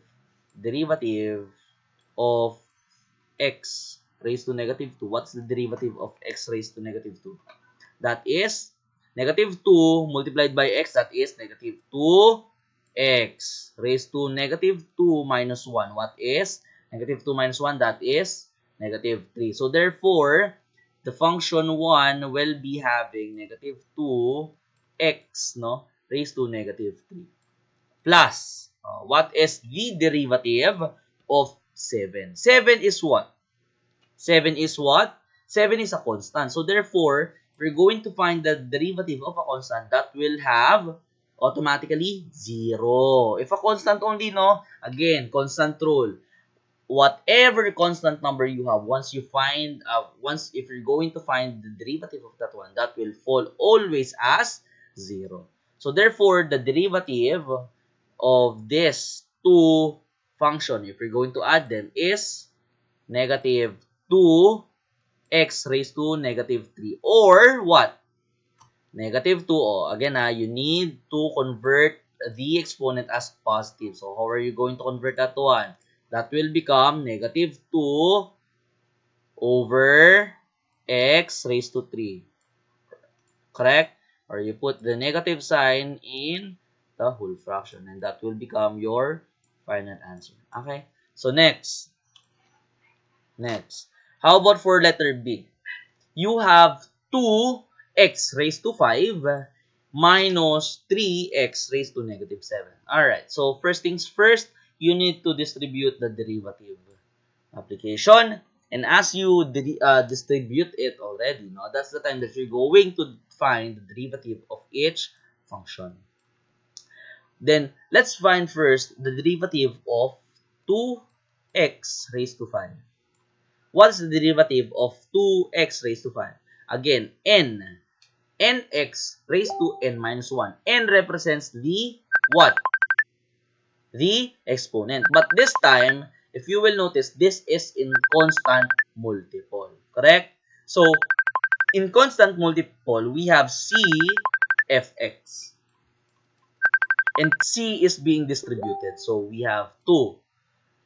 of x raised to negative 2, what's the derivative of x raised to negative 2? That is negative 2 multiplied by x, that is negative 2x raised to negative 2 minus 1. What is negative 2 minus 1? That is negative 3. So therefore, the function 1 will be having negative 2x, no, raised to negative 3. Plus, what is the derivative of 7? 7 is what? 7 is what? 7 is a constant. So therefore, we're going to find the derivative of a constant that will have automatically 0. If a constant only, no, again, constant rule. Whatever constant number you have, once you find, if you're going to find the derivative of that one, that will fall always as 0. So therefore, the derivative of this two function, if you're going to add them, is negative 2x raised to negative 3. Or what? Negative 2. Oh, again, you need to convert the exponent as positive. So, how are you going to convert that one? That will become negative 2 over x raised to 3. Correct? Or you put the negative sign in the whole fraction, and that will become your final answer. Okay? So next. How about for letter B? You have 2x raised to 5 minus 3x raised to negative 7. Alright, so first things first, you need to distribute the derivative application. And as you distribute it already, no, that's the time that you're going to find the derivative of each function. Then, let's find first the derivative of 2x raised to 5. What is the derivative of 2x raised to 5? Again, nx raised to n minus 1. N represents the what? The exponent. But this time, if you will notice, this is in constant multiple. Correct? So, in constant multiple, we have c fx. And c is being distributed. So, we have 2.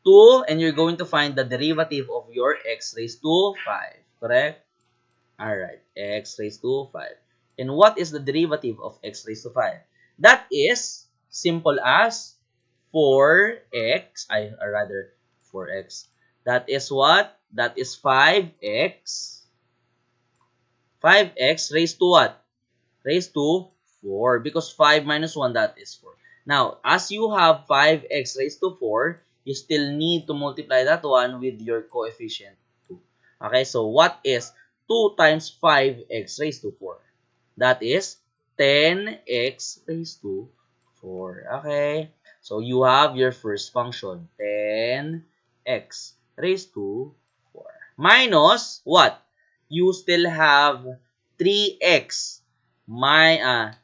2, and you're going to find the derivative of your x raised to 5. Correct? Alright, x raised to 5. And what is the derivative of x raised to 5? That is simple as 4x, or rather 4x. That is what? That is 5x. 5x raised to what? Raised to 4. Because 5 minus 1, that is 4. Now, as you have 5x raised to 4, you still need to multiply that one with your coefficient 2. Okay, so what is 2 times 5x raised to 4? That is 10x raised to 4. Okay, so you have your first function, 10x raised to 4. Minus what? You still have 3x minus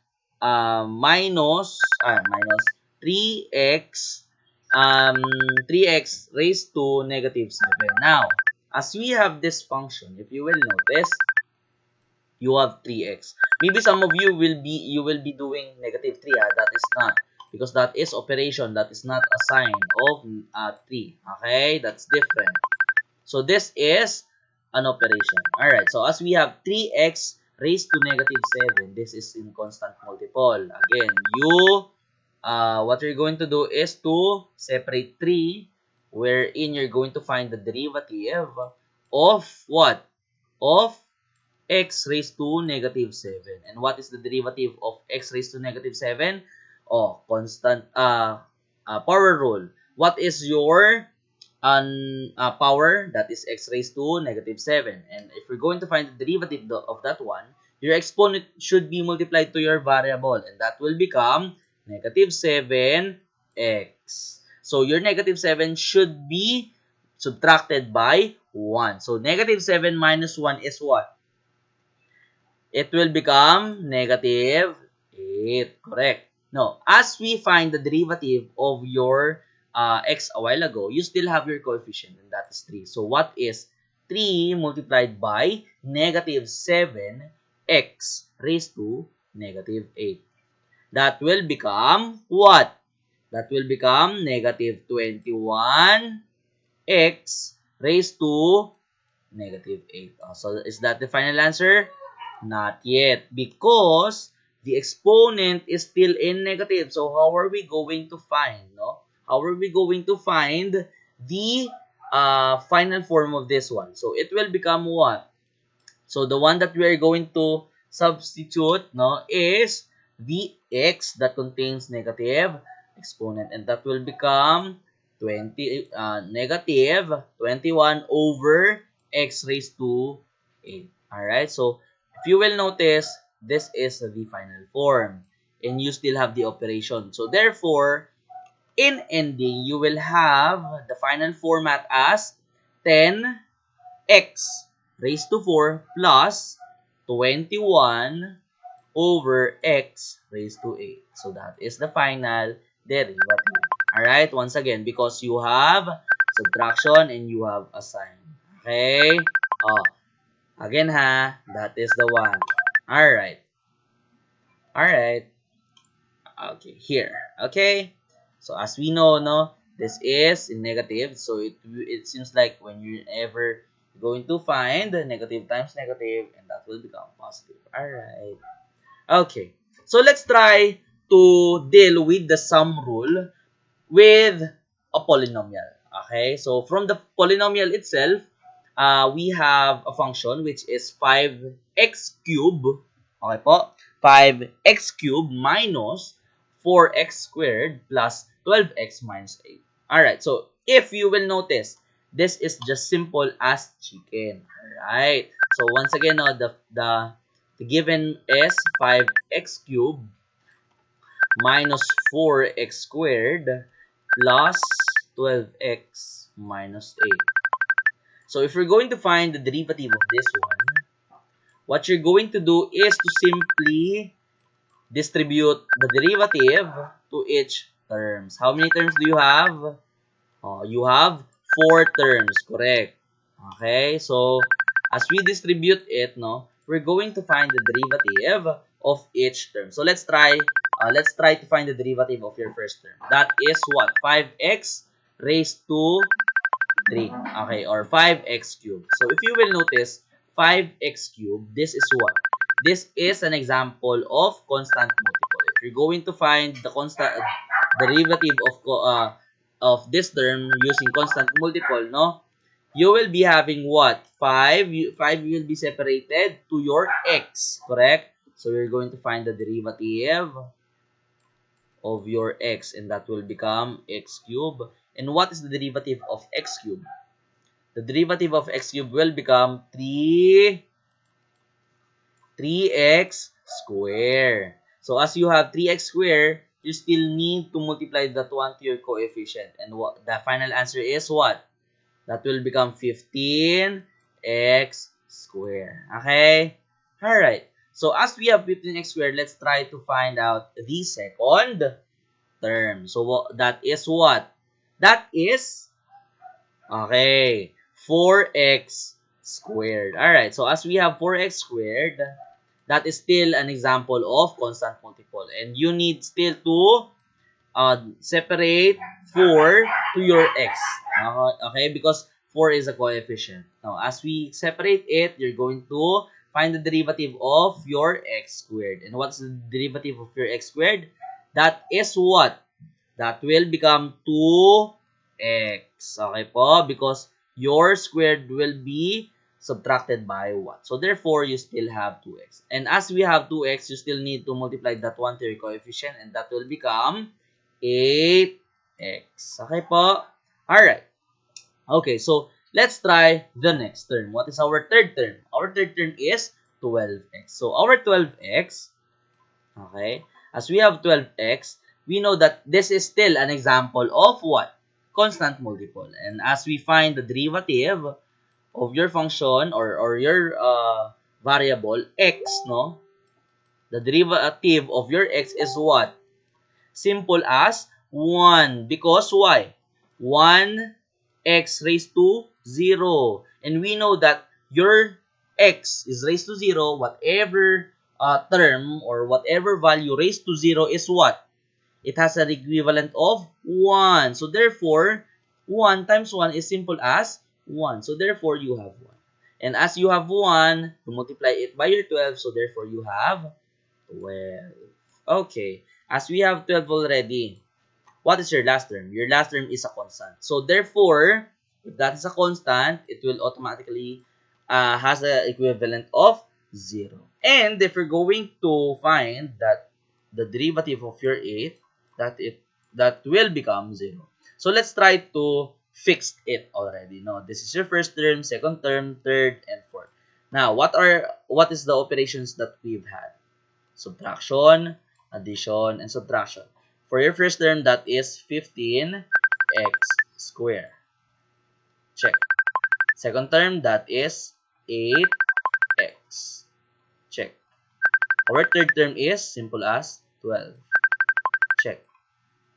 3x 3x raised to negative 7. Now, as we have this function, if you will notice, you have 3x. Maybe some of you will be doing negative 3. That is not, because that is operation. That is not a sign of 3. Okay, that's different. So this is an operation. Alright, so as we have 3x raised to negative 7, this is in constant multiple. Again, what you're going to do is to separate 3, wherein you're going to find the derivative of what? Of x raised to negative 7. And what is the derivative of x raised to negative 7? Oh, constant power rule. What is your power? That is x raised to negative 7. And if we're going to find the derivative of that one, your exponent should be multiplied to your variable. And that will become negative 7x. So your negative 7 should be subtracted by 1. So negative 7 minus 1 is what? It will become negative 8. Correct. Now, as we find the derivative of your x a while ago, you still have your coefficient, and that is 3. So, what is 3 multiplied by negative 7x raised to negative 8? That will become what? That will become negative 21x raised to negative 8. So, is that the final answer? Not yet, because the exponent is still in negative. So, how are we going to find, no? How are we going to find the final form of this one? So, it will become what? So, the one that we are going to substitute, no, is the x that contains negative exponent. And that will become negative 21 over x raised to 8. Alright, so if you will notice, this is the final form. And you still have the operation. So, therefore, in ending, you will have the final format as 10x raised to 4 plus 21 over x raised to 8. So, that is the final derivative. Alright, once again, because you have subtraction and you have a sign. Okay? Oh, again ha, that is the one. Alright. Alright. Okay, here. Okay? So, as we know, no, this is in negative. So, it seems like whenever Going to find negative times negative, and that will become positive. Alright. Okay. So let's try to deal with the sum rule with a polynomial. Okay, so from the polynomial itself, we have a function which is 5x cubed. Okay po, 5x cubed minus 4x squared plus 12x minus 8. Alright, so if you will notice, this is just simple as chicken. Alright, so once again, the given is 5x cubed minus 4x squared plus 12x minus 8. So if you're going to find the derivative of this one, what you're going to do is to simply distribute the derivative to each terms. How many terms do you have? Oh, you have 4 terms, correct? Okay, so as we distribute it, no, we're going to find the derivative of each term. So let's try to find the derivative of your first term. That is what? 5x raised to 3. Okay, or 5x cubed. So if you will notice, 5x cubed, this is what? This is an example of constant multiple. If you're going to find the constant derivative of this term using constant multiple, no? You will be having what? 5 will be separated to your x, correct? So you're going to find the derivative of your x, and that will become x cubed. And what is the derivative of x cubed? The derivative of x cubed will become 3x squared. So as you have 3x squared, you still need to multiply that one to your coefficient. And what the final answer is what? That will become 15x squared. Okay? Alright. So as we have 15x squared, let's try to find out the second term. So that is what? That is, okay, 4x squared. Alright, so as we have 4x squared, that is still an example of constant multiple. And you need still to separate 4 to your x. Okay, because 4 is a coefficient. Now, as we separate it, you're going to find the derivative of your x squared. And what's the derivative of your x squared? That is what? That will become 2x. Okay po? Because your squared will be subtracted by 1. So, therefore, you still have 2x. And as we have 2x, you still need to multiply that one to your coefficient. And that will become 8x. Okay po? Alright. Okay, so let's try the next term. What is our third term? Our third term is 12x. So, our 12x, okay, as we have 12x, we know that this is still an example of what? Constant multiple. And as we find the derivative of your function or your variable x, no? The derivative of your x is what? Simple as 1. Because why? 1x raised to 0. And we know that your x is raised to 0. Whatever term or whatever value raised to 0 is what? It has an equivalent of 1. So therefore, 1 times 1 is simple as 1. So therefore, you have 1. And as you have 1, you multiply it by your 12. So therefore, you have 12. Okay. As we have 12 already, what is your last term? Your last term is a constant. So therefore, if that is a constant, it will automatically has an equivalent of 0. And if you're going to find that the derivative of your 8, that will become 0. So let's try to fix it already. No, this is your first term, second term, third, and fourth. Now, what is the operations that we've had? Subtraction, addition, and subtraction. For your first term, that is 15x squared. Check. Second term, that is 8x. Check. Our third term is simple as 12. Check.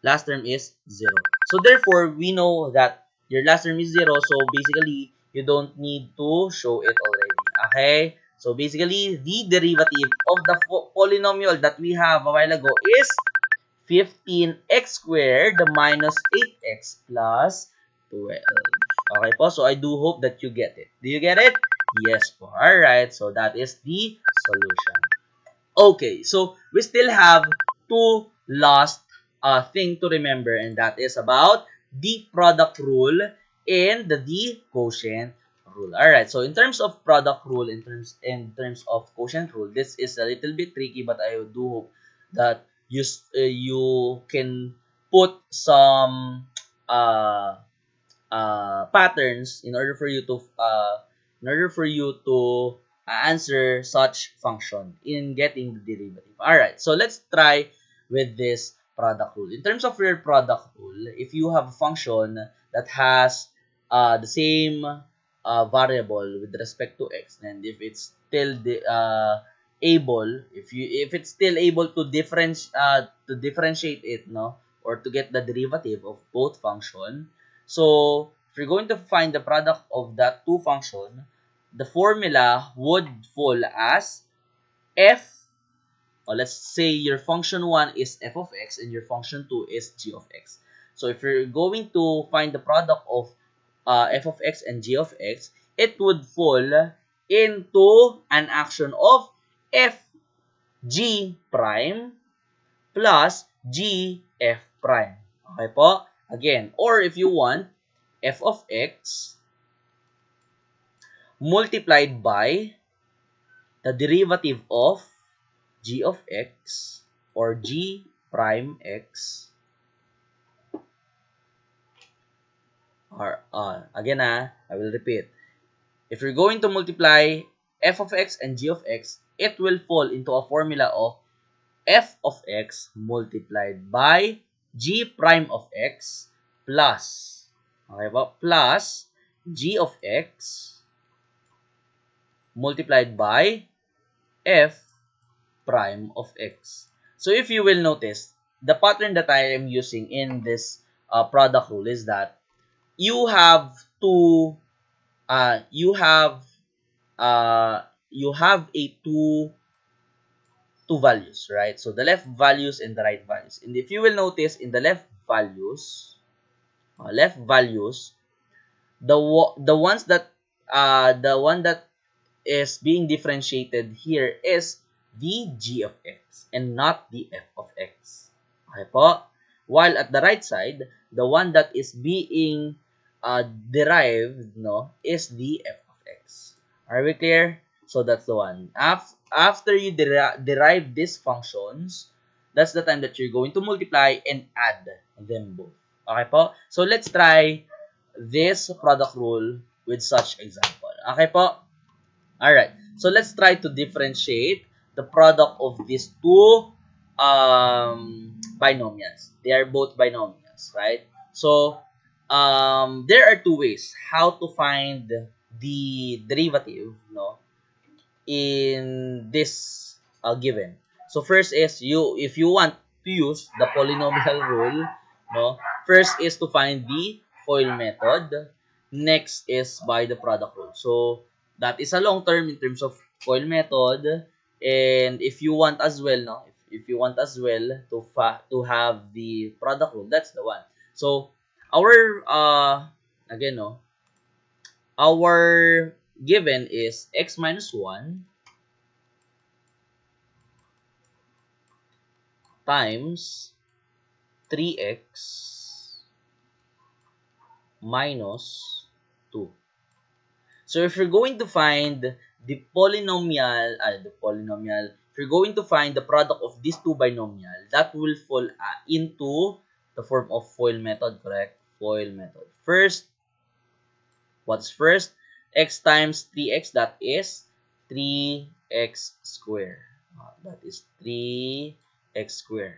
Last term is 0. So therefore, we know that your last term is 0. So basically, you don't need to show it already. Okay? So basically, the derivative of the polynomial that we have a while ago is 15x squared minus 8x plus 12. Okay po, so I do hope that you get it. Do you get it? Yes po. Alright, so that is the solution. Okay, so we still have two last thing to remember, and that is about the product rule and the quotient rule. All right, so in terms of product rule, in terms of quotient rule, this is a little bit tricky, but I do hope that you can put some uh patterns in order for you to answer such function in getting the derivative. All right, so let's try with this product rule. In terms of your product rule, if you have a function that has the same variable with respect to x, and if it's still if it's still able to differentiate it, no, or to get the derivative of both function. So, if you're going to find the product of that two function, the formula would fall as f, or let's say your function 1 is f of x and your function 2 is g of x. So, if you're going to find the product of f of x and g of x, it would fall into an action of f g prime plus g f prime. Okay po? Again, or if you want, f of x multiplied by the derivative of g of x or g prime x, or again I will repeat. If you're going to multiply f of x and g of x, it will fall into a formula of f of x multiplied by g prime of x plus, okay ba, plus g of x multiplied by f prime of x. So if you will notice, the pattern that I am using in this product rule is that you have to you have a two values, right? So the left values and the right values. And if you will notice in the left values, the ones that the one that is being differentiated here is the g of x and not the f of x. Okay po? While at the right side, the one that is being derived, no, is the f of x. Are we clear? So that's the one. After you derive these functions, that's the time that you're going to multiply and add them both. Okay po? So let's try this product rule with such example. Okay po? Alright, so let's try to differentiate the product of these two binomials. They are both binomials, right? So, there are two ways how to find the derivative, no, in this given. So first is if you want to use the polynomial rule, no, first is to find the FOIL method. Next is by the product rule. So that is a long term in terms of FOIL method. And if you want as well, no, if you want as well to have the product rule, that's the one. So our again, no, our given is x minus 1 times 3x minus 2. So if you're going to find if you're going to find the product of these two binomial, that will fall into the form of FOIL method, correct? FOIL method. First, what's first? X times 3x, that is 3x squared. That is 3x squared.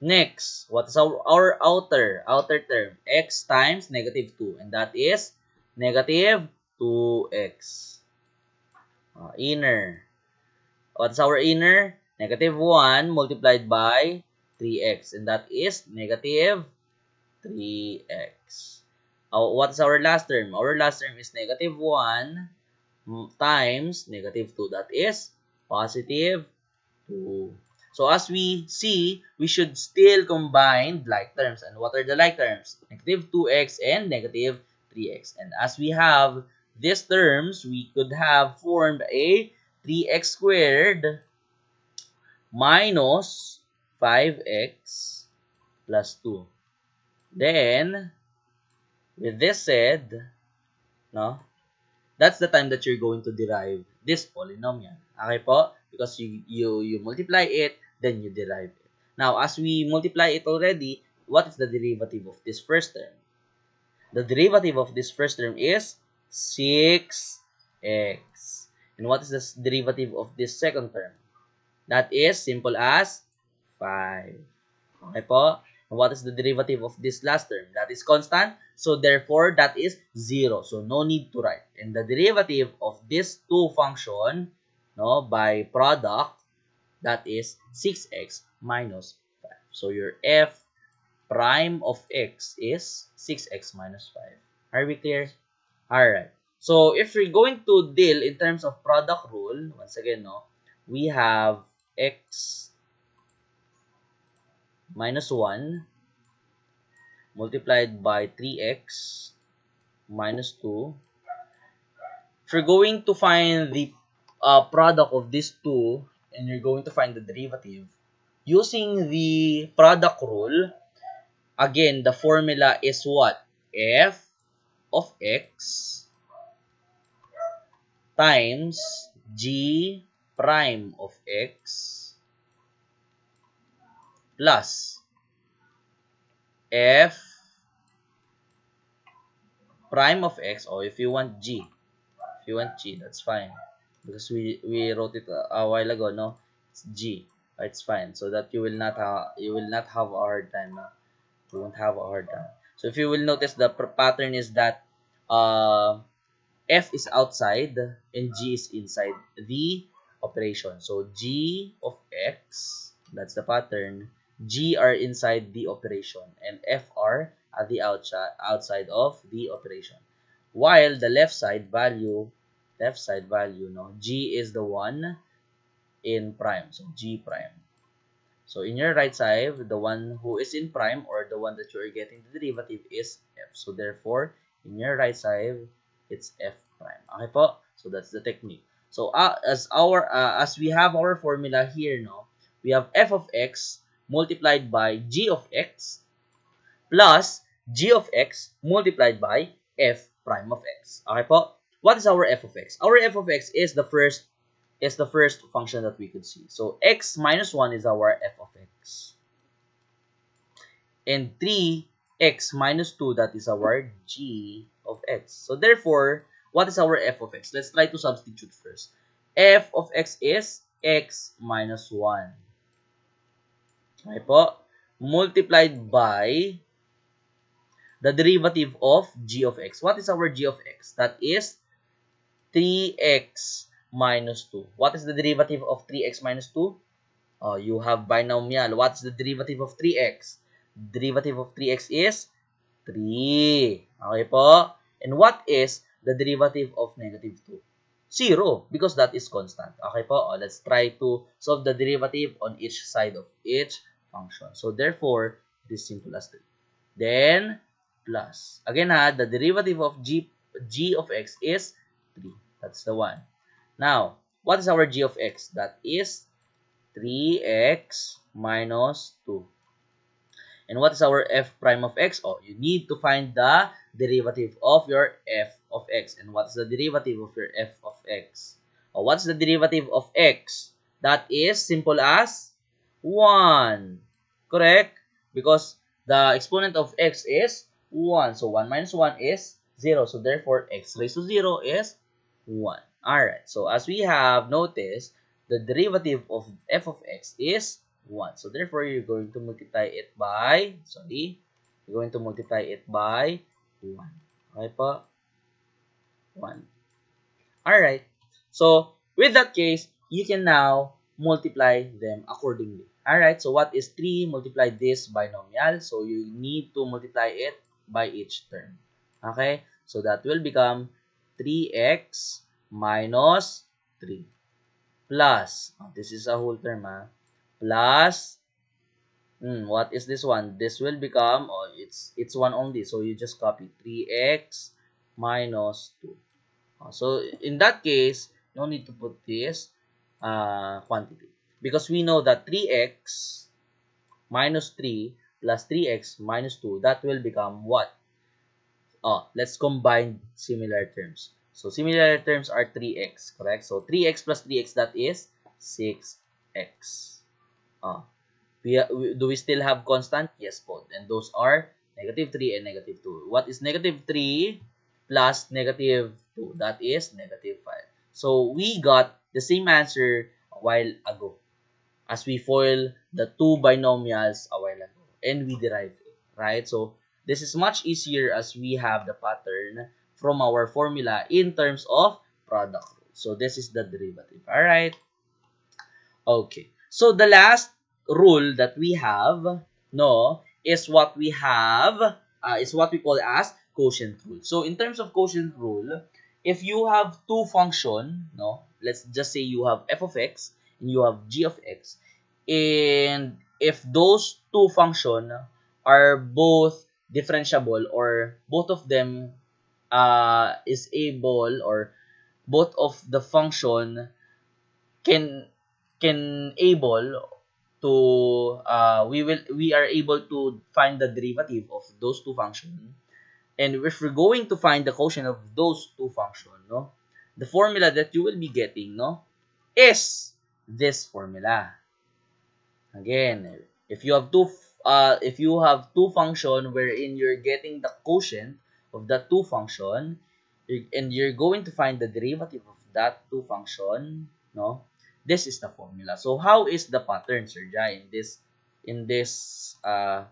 Next, what's our outer term? X times negative 2, and that is negative 2x. Inner. What's our inner? Negative 1 multiplied by 3x, and that is negative 3x. What's our last term? Our last term is negative 1 times negative 2, that is positive 2. So as we see, we should still combine like terms. And what are the like terms? Negative 2x and negative 3x. And as we have these terms, we could have formed a 3x squared minus 5x plus 2. Then, with this said, no, that's the time that you're going to derive this polynomial. Okay po? Because you multiply it, then you derive it. Now, as we multiply it already, what is the derivative of this first term? The derivative of this first term is 6x. And what is the derivative of this second term? That is simple as 5. Okay po? And what is the derivative of this last term? That is constant. So therefore, that is 0. So no need to write. And the derivative of this two function, no, by product, that is 6x minus 5. So your f prime of x is 6x minus 5. Are we clear? Alright. So if we're going to deal in terms of product rule, once again, no, we have x minus 1 multiplied by 3x minus 2. If you're going to find the product of these two and you're going to find the derivative, using the product rule, again, the formula is what? F of x times g prime of x plus f prime of x, or if you want g, that's fine. Because we wrote it a while ago, no? It's g. It's fine. So that you will not have a hard time. No? You won't have a hard time. So if you will notice, the pattern is that f is outside and g is inside the operation. So g of x, that's the pattern. G are inside the operation and f are at the outside of the operation. While the left side value, no, g is the one in prime. So g prime. So in your right side, the one who is in prime or the one that you are getting the derivative is f. So therefore, in your right side, it's f prime. Okay po? So that's the technique. So as we have our formula here, no, we have f of x multiplied by g of x plus g of x multiplied by f prime of x. Okay po? What is our f of x? Our f of x is the first function that we could see. So x minus 1 is our f of x. And 3x minus 2, that is our g of x. So therefore, what is our f of x? Let's try to substitute first. F of x is x minus 1. Okay po? Multiplied by the derivative of g of x. What is our g of x? That is 3x minus 2. What is the derivative of 3x minus 2? Oh, you have binomial. What's the derivative of 3x? Derivative of 3x is 3. Okay po? And what is the derivative of negative 2? 0, because that is constant. Okay po? Oh, let's try to solve the derivative on each side of each function. So therefore, it is simple as 3. Then, plus. Again the derivative of g of x is 3. That's the one. Now, what is our g of x? That is 3x minus 2. And what is our f prime of x? Oh, you need to find the derivative of your f of x. And what's the derivative of your f of x? Oh, what's the derivative of x? That is simple as 1. Correct? Because the exponent of x is 1. So 1 minus 1 is 0. So therefore, x raised to 0 is 1. Alright. So as we have noticed, the derivative of f of x is 1. So therefore, you're going to multiply it by, you're going to multiply it by 1. Okay po? 1. Alright. So, with that case, you can now multiply them accordingly. Alright, so what is 3 multiplied this binomial? So, you need to multiply it by each term. Okay? So, that will become 3x minus 3 plus, this is a whole term, plus, what is this one? This will become, it's 1 only. So, you just copy 3x minus 2. So in that case, no need to put this quantity because we know that 3x minus 3 plus 3x minus 2, that will become what? Oh, let's combine similar terms. So similar terms are 3x, correct? So 3x plus 3x, that is 6x. Oh, do we still have constant? Yes po. And those are negative 3 and negative 2. What is negative 3 plus negative 2? That is negative 5. So we got the same answer a while ago as we FOIL the two binomials a while ago and we derived it, right? So this is much easier as we have the pattern from our formula in terms of product rule. So this is the derivative, all right? Okay. So the last rule that we have, no, is what we have, is what we call as quotient rule. So in terms of quotient rule, if you have two function, no, let's just say you have f of x and you have g of x, and if those two function are both differentiable or both of them is able or both of the function can able to we are able to find the derivative of those two functions, and if we're going to find the quotient of those two functions, no, the formula that you will be getting, no, is this formula. Again, if you have two function wherein you're getting the quotient of the two function, and you're going to find the derivative of that two function, no, this is the formula. So how is the pattern, Sir Jai, in this uh,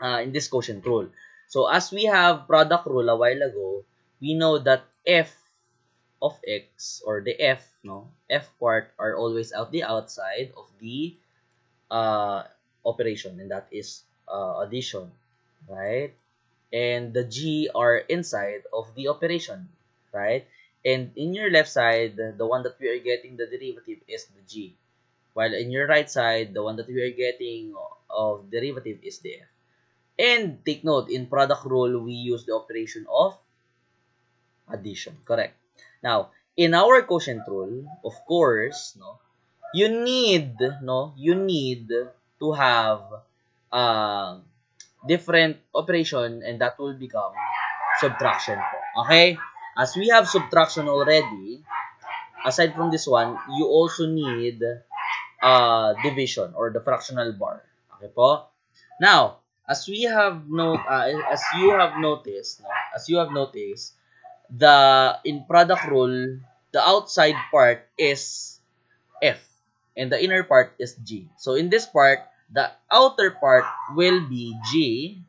in this quotient rule? So as we have product rule a while ago, we know that f of x, or the f, no, f part are always out the outside of the operation, and that is addition, right? And the g are inside of the operation, right? And in your left side, the one that we are getting the derivative is the g, while in your right side, the one that we are getting of derivative is the f. And take note, in product rule, we use the operation of addition, correct? Now, in our quotient rule, of course, no, you need to have uh, different operation, and that will become subtraction po. Okay? As we have subtraction already, aside from this one, you also need division or the fractional bar. Okay po? Now, as you have noticed, no, the in product rule, the outside part is f and the inner part is g. So in this part, the outer part will be g,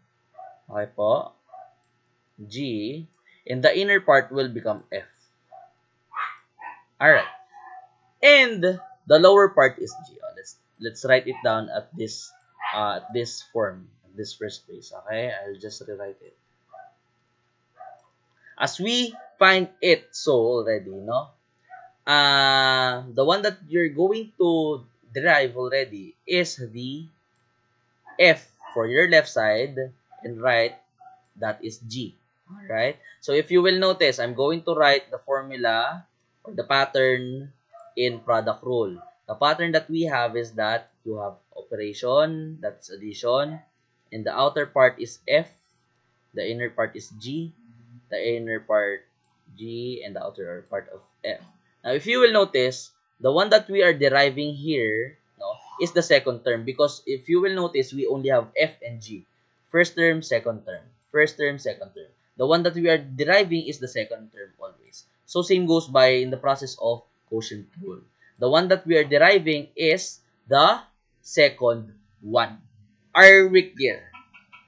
okay po, g, and the inner part will become f. All right. And the lower part is g. Let's write it down at this form, this first place. Okay, I'll just rewrite it. As we find it so already, no? The one that you're going to derive already is the f for your left side, and right, that is g. Alright? So if you will notice, I'm going to write the formula or the pattern in product rule. The pattern that we have is that you have operation, that's addition, and the outer part is f, the inner part is g, the inner part g, and the outer part of f. Now, if you will notice, the one that we are deriving here, no, is the second term, because if you will notice, we only have f and g. First term, second term. First term, second term. The one that we are deriving is the second term always. So same goes by in the process of quotient rule. The one that we are deriving is the second one. Are we clear?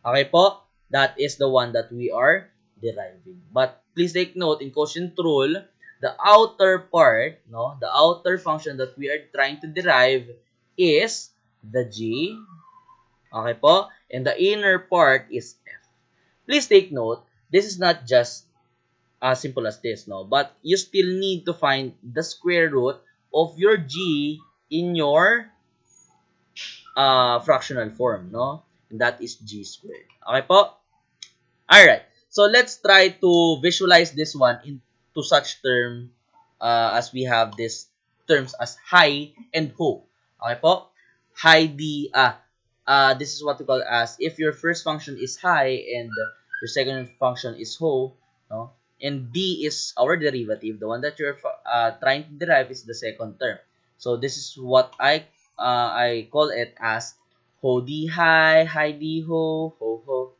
Okay po? That is the one that we are deriving. But please take note, in quotient rule, the outer part, no, the outer function that we are trying to derive is the g. Okay po? And the inner part is f. Please take note, this is not just as simple as this, no? But you still need to find the square root of your g in your fractional form, no? And that is g squared. Okay po? Alright. So let's try to visualize this one into such term as we have this terms as high and ho. Okay po? High D, this is what we call as if your first function is high and your second function is ho, no? And D is our derivative. The one that you're trying to derive is the second term. So this is what I call it as ho D high D ho, ho ho.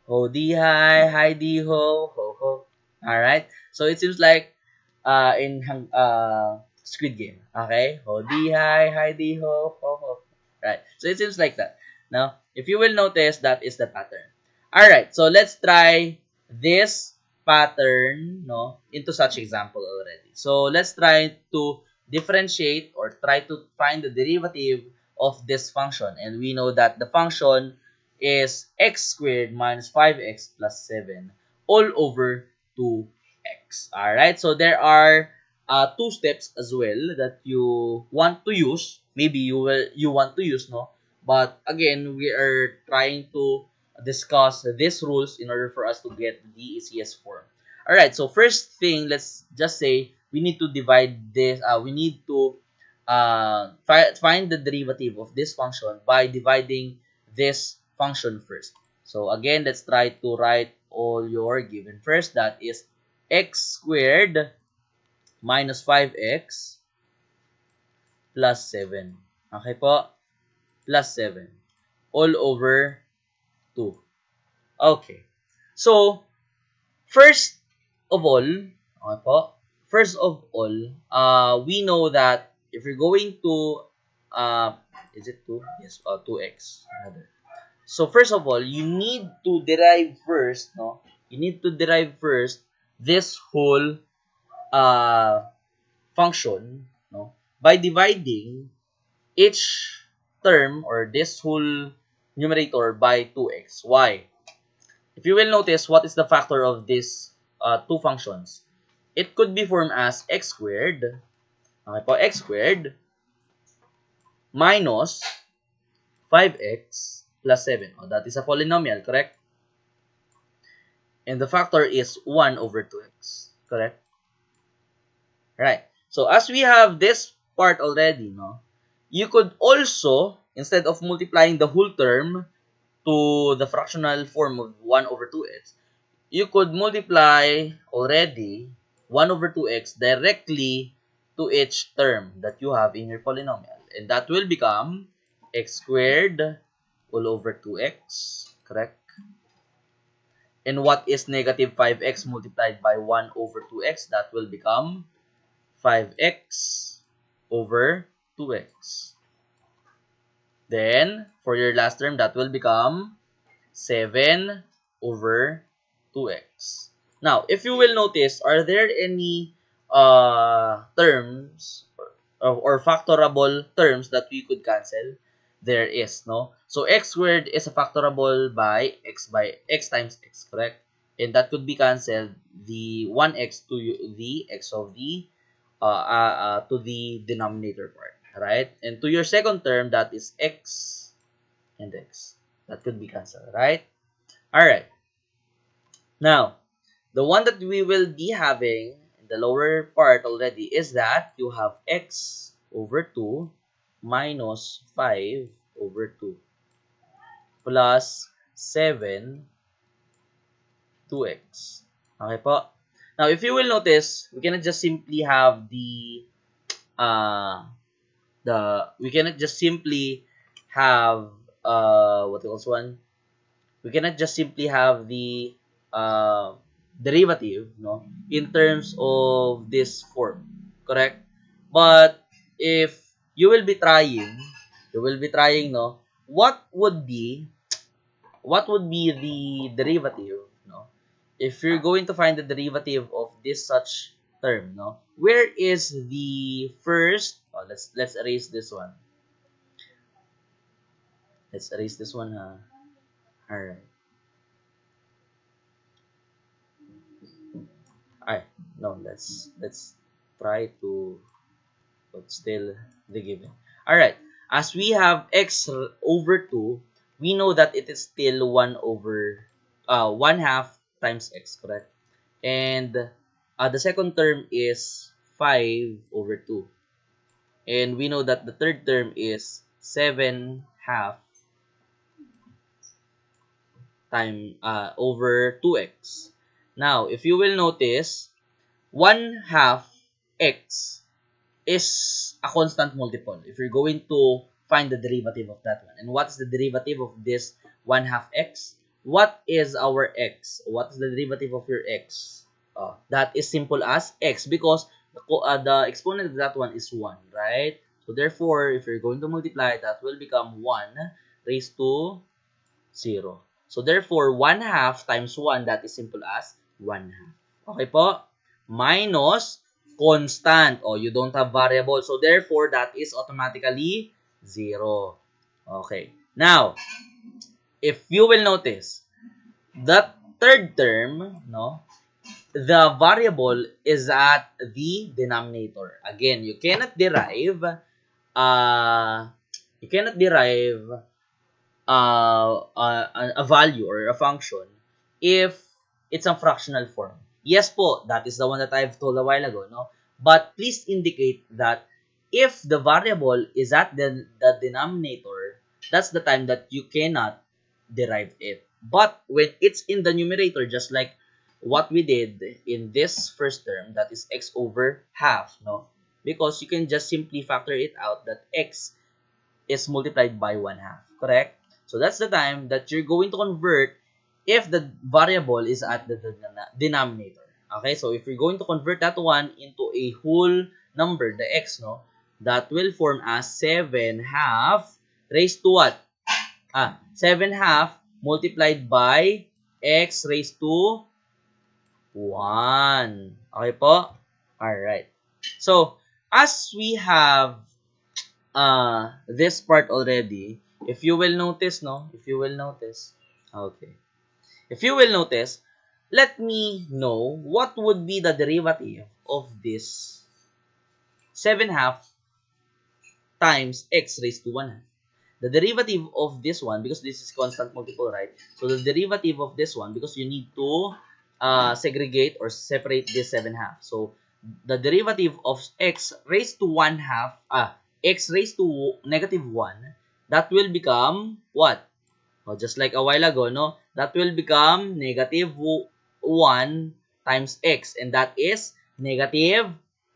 Ho di hi di ho, ho ho. Alright? So it seems like in Squid Game. Okay? Ho di hi di ho, ho ho. Right. So it seems like that. Now, if you will notice, that is the pattern. Alright, so let's try this pattern into such example already. So let's try to differentiate or try to find the derivative of this function. And we know that the function is x squared minus 5x plus 7 all over 2x. Alright, so there are two steps as well that you want to use. Maybe you want to use, no? But again, we are trying to discuss these rules in order for us to get the easiest form. Alright, so first thing, let's just say we need to divide this, we need to find the derivative of this function by dividing this function first. So again, let's try to write all your given first. That is x squared minus 5x plus 7. Okay po? Plus 7. All over 2. Okay. So, first of all, okay po? First of all, we know that if you're going to, is it 2? Yes, 2x. So, first of all, you need to derive first, no? You need to derive first this whole function, no? By dividing each term or this whole numerator by 2x. Why? If you will notice, what is the factor of these two functions? It could be formed as x squared, okay po, x squared minus 5x plus 7. Oh, that is a polynomial, correct? And the factor is 1 over 2x, correct? Right. So, as we have this part already, no, you could also, instead of multiplying the whole term to the fractional form of 1 over 2x, you could multiply already 1 over 2x directly to each term that you have in your polynomial. And that will become x squared all over 2x, correct? And what is negative 5x multiplied by 1 over 2x? That will become 5x over 2x. Then, for your last term, that will become 7 over 2x. Now, if you will notice, are there any terms or factorable terms that we could cancel? There is, no? So, x squared is a factorable by x times x, correct? And that could be cancelled, the 1x to the x of the to the denominator part, right? And to your second term, that is x and x. That could be cancelled, right? Alright. Now, the one that we will be having in the lower part already is that you have x over 2 minus 5 over 2 plus 7 2x. Okay po? Now, if you will notice, we cannot just simply have we cannot just simply have what else one? We cannot just simply have the derivative, no, in terms of this form, correct? But if you will be trying, no, what would be the derivative, no? If you're going to find the derivative of this such term, no, where is the first? Oh, let's erase this one. Let's erase this one, huh? All right. No, let's try to put still the given. All right. As we have x over 2, we know that it is still 1 over 1 half times x, correct? And the second term is 5 over 2. And we know that the third term is 7 half over 2x. Now, if you will notice, 1 half x is a constant multiple. If you're going to find the derivative of that one. And what's the derivative of this 1 half x? What is our x? What is the derivative of your x? That is simple as x because the exponent of that one is 1, right? So therefore, if you're going to multiply, that will become 1 raised to 0. So therefore, 1 half times 1, that is simple as 1 half. Okay po? Minus constant. You don't have variable. So therefore, that is automatically 0. Okay. Now, if you will notice, that third term, no, the variable is at the denominator. Again, you cannot derive uh, a value or a function if it's a fractional form. Yes po, that is the one that I've told a while ago, no? But please indicate that if the variable is at the denominator, that's the time that you cannot derive it. But when it's in the numerator, just like what we did in this first term, that is x over half, no? Because you can just simply factor it out that x is multiplied by 1 half, correct? So that's the time that you're going to convert if the variable is at the denominator. Okay, so if you're going to convert that one into a whole number, the x, no, that will form as 7 half raised to what? 7 half multiplied by x raised to 1. Okay po? Alright. So, as we have this part already, if you will notice, okay. If you will notice, let me know what would be the derivative of this 7 half times x raised to 1 half. The derivative of this one, because this is constant multiple, right? So the derivative of this one, because you need to segregate or separate this 7 half. So the derivative of x raised to 1 half, x raised to negative 1, that will become what? Just like a while ago, no? That will become negative 1 times x, and that is negative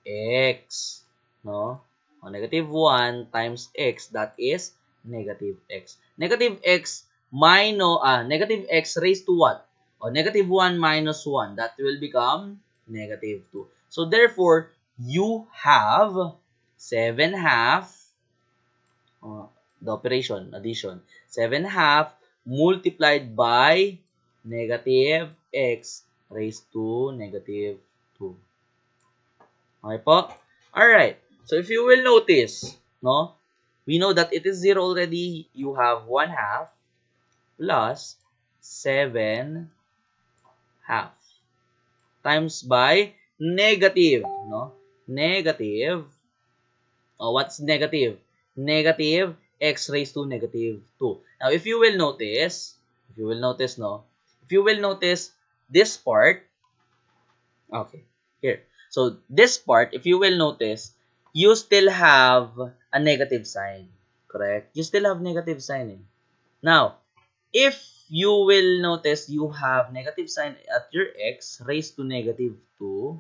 x, no? Negative 1 times x, that is negative x. Negative x minus, negative x raised to what? Negative 1 minus 1, that will become negative 2. So therefore, you have 7 half, the operation, addition, 7 half multiplied by negative x raised to negative 2. Okay po? Alright. So if you will notice, no, we know that it is 0 already. You have 1 half plus 7 half times by negative, no? Negative. What's negative? Negative x raised to negative 2. Now, if you will notice, no? If you will notice this part, okay, here. So, this part, if you will notice, you still have a negative sign, correct? You still have negative sign. Now, if you will notice you have negative sign at your x raised to negative 2,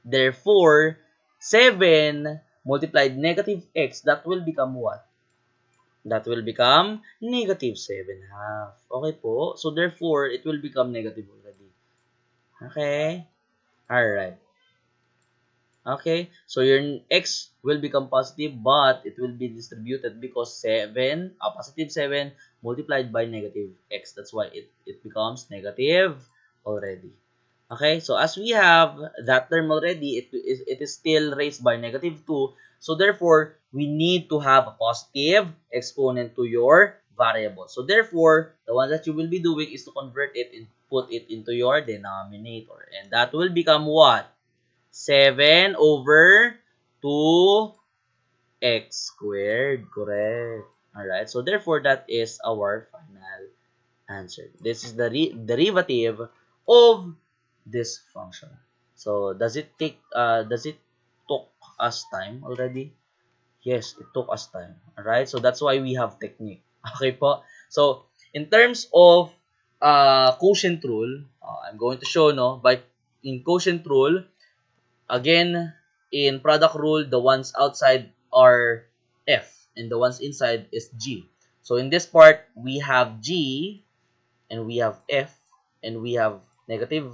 therefore, 7 multiplied negative x, that will become what? That will become negative 7 half. Okay po? So, therefore, it will become negative already. Okay? Alright. Okay? So, your x will become positive, but it will be distributed because 7, positive 7 multiplied by negative x. That's why it becomes negative already. Okay, so as we have that term already, it is still raised by negative 2. So therefore, we need to have a positive exponent to your variable. So therefore, the one that you will be doing is to convert it and put it into your denominator. And that will become what? 7 over 2x squared. Correct. Alright, so therefore, that is our final answered. This is the derivative of this function. So does it took us time already? Yes, it took us time. Alright? So that's why we have technique. Okay po? So in terms of quotient rule, I'm going to show no, by in quotient rule, again, in product rule, the ones outside are F and the ones inside is G. So in this part, we have G and we have F and we have negative.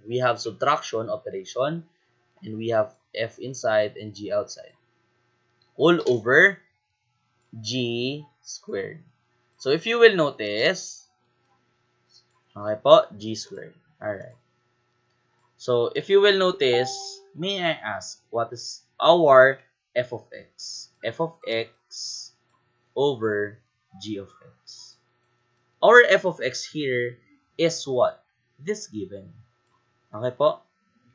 We have subtraction operation and we have F inside and G outside. All over G squared. So if you will notice, okay po, G squared. Alright. So if you will notice, may I ask, what is our f of x? F of x over g of x. Our f of x here is what? This given. Okay po?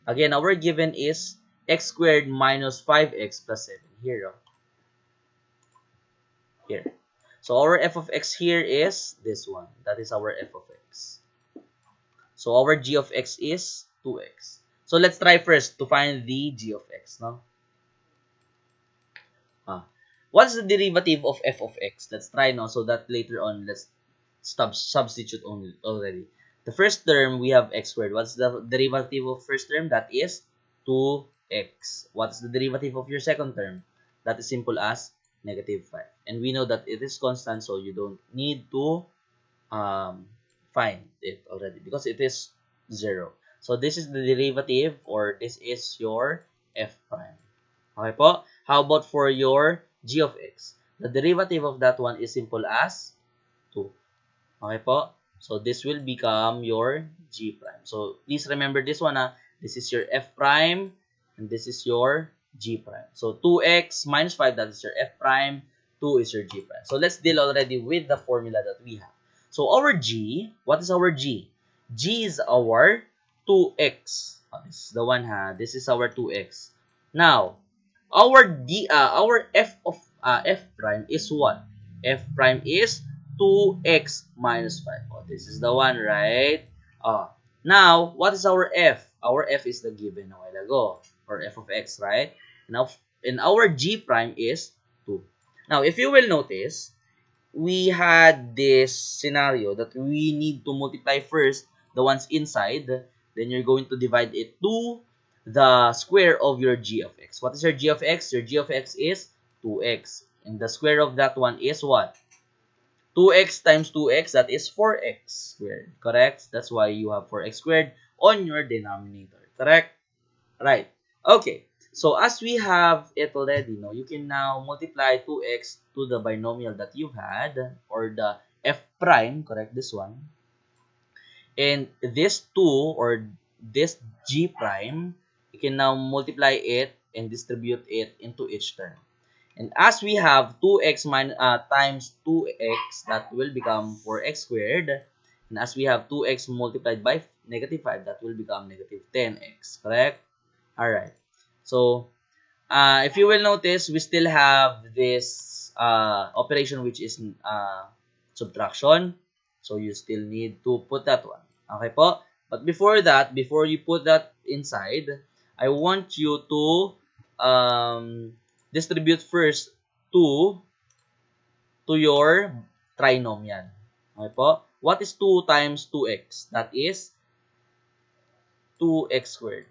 Again, our given is x squared minus 5x plus 7. Here, here. So our f of x here is this one. That is our f of x. So our g of x is 2x. So let's try first to find the g of x, no? What's the derivative of f of x? Let's try now so that later on let's substitute only already. The first term we have x squared. What's the derivative of first term? That is 2x. What's the derivative of your second term? That is simple as negative 5. And we know that it is constant, so you don't need to find it already because it is 0. So this is the derivative, or this is your f prime. Okay po? How about for your g of x? The derivative of that one is simple as 2. Okay po? So this will become your g prime. So please remember this one. This is your f prime and this is your g prime. So 2x minus 5, that is your f prime. 2 is your g prime. So let's deal already with the formula that we have. So our g, what is our g? G is our 2x. This is the one This is our 2x. Now, our f of f prime is what? F prime is 2x minus 5. Oh, this is the one, right? Now, what is our f? Our f is the given a while ago, or f of x, right? Now, and our g prime is 2. Now, if you will notice, we had this scenario that we need to multiply first the ones inside, then you're going to divide it to the square of your g of x. What is your g of x? Your g of x is 2x. And the square of that one is what? 2x times 2x, that is 4x squared. Correct? That's why you have 4x squared on your denominator. Correct? Right. Okay. So as we have it already, you can now multiply 2x to the binomial that you had, or the f prime, correct, this one. And this 2, or this g prime, you can now multiply it and distribute it into each term. And as we have 2x times 2x, that will become 4x squared. And as we have 2x multiplied by negative 5, that will become negative 10x, correct? Alright. So, if you will notice, we still have this operation which is subtraction. So, you still need to put that one. Okay po? But before that, before you put that inside, I want you to distribute first 2 to your trinomial. Okay po? What is 2 times 2x? That is 2x squared.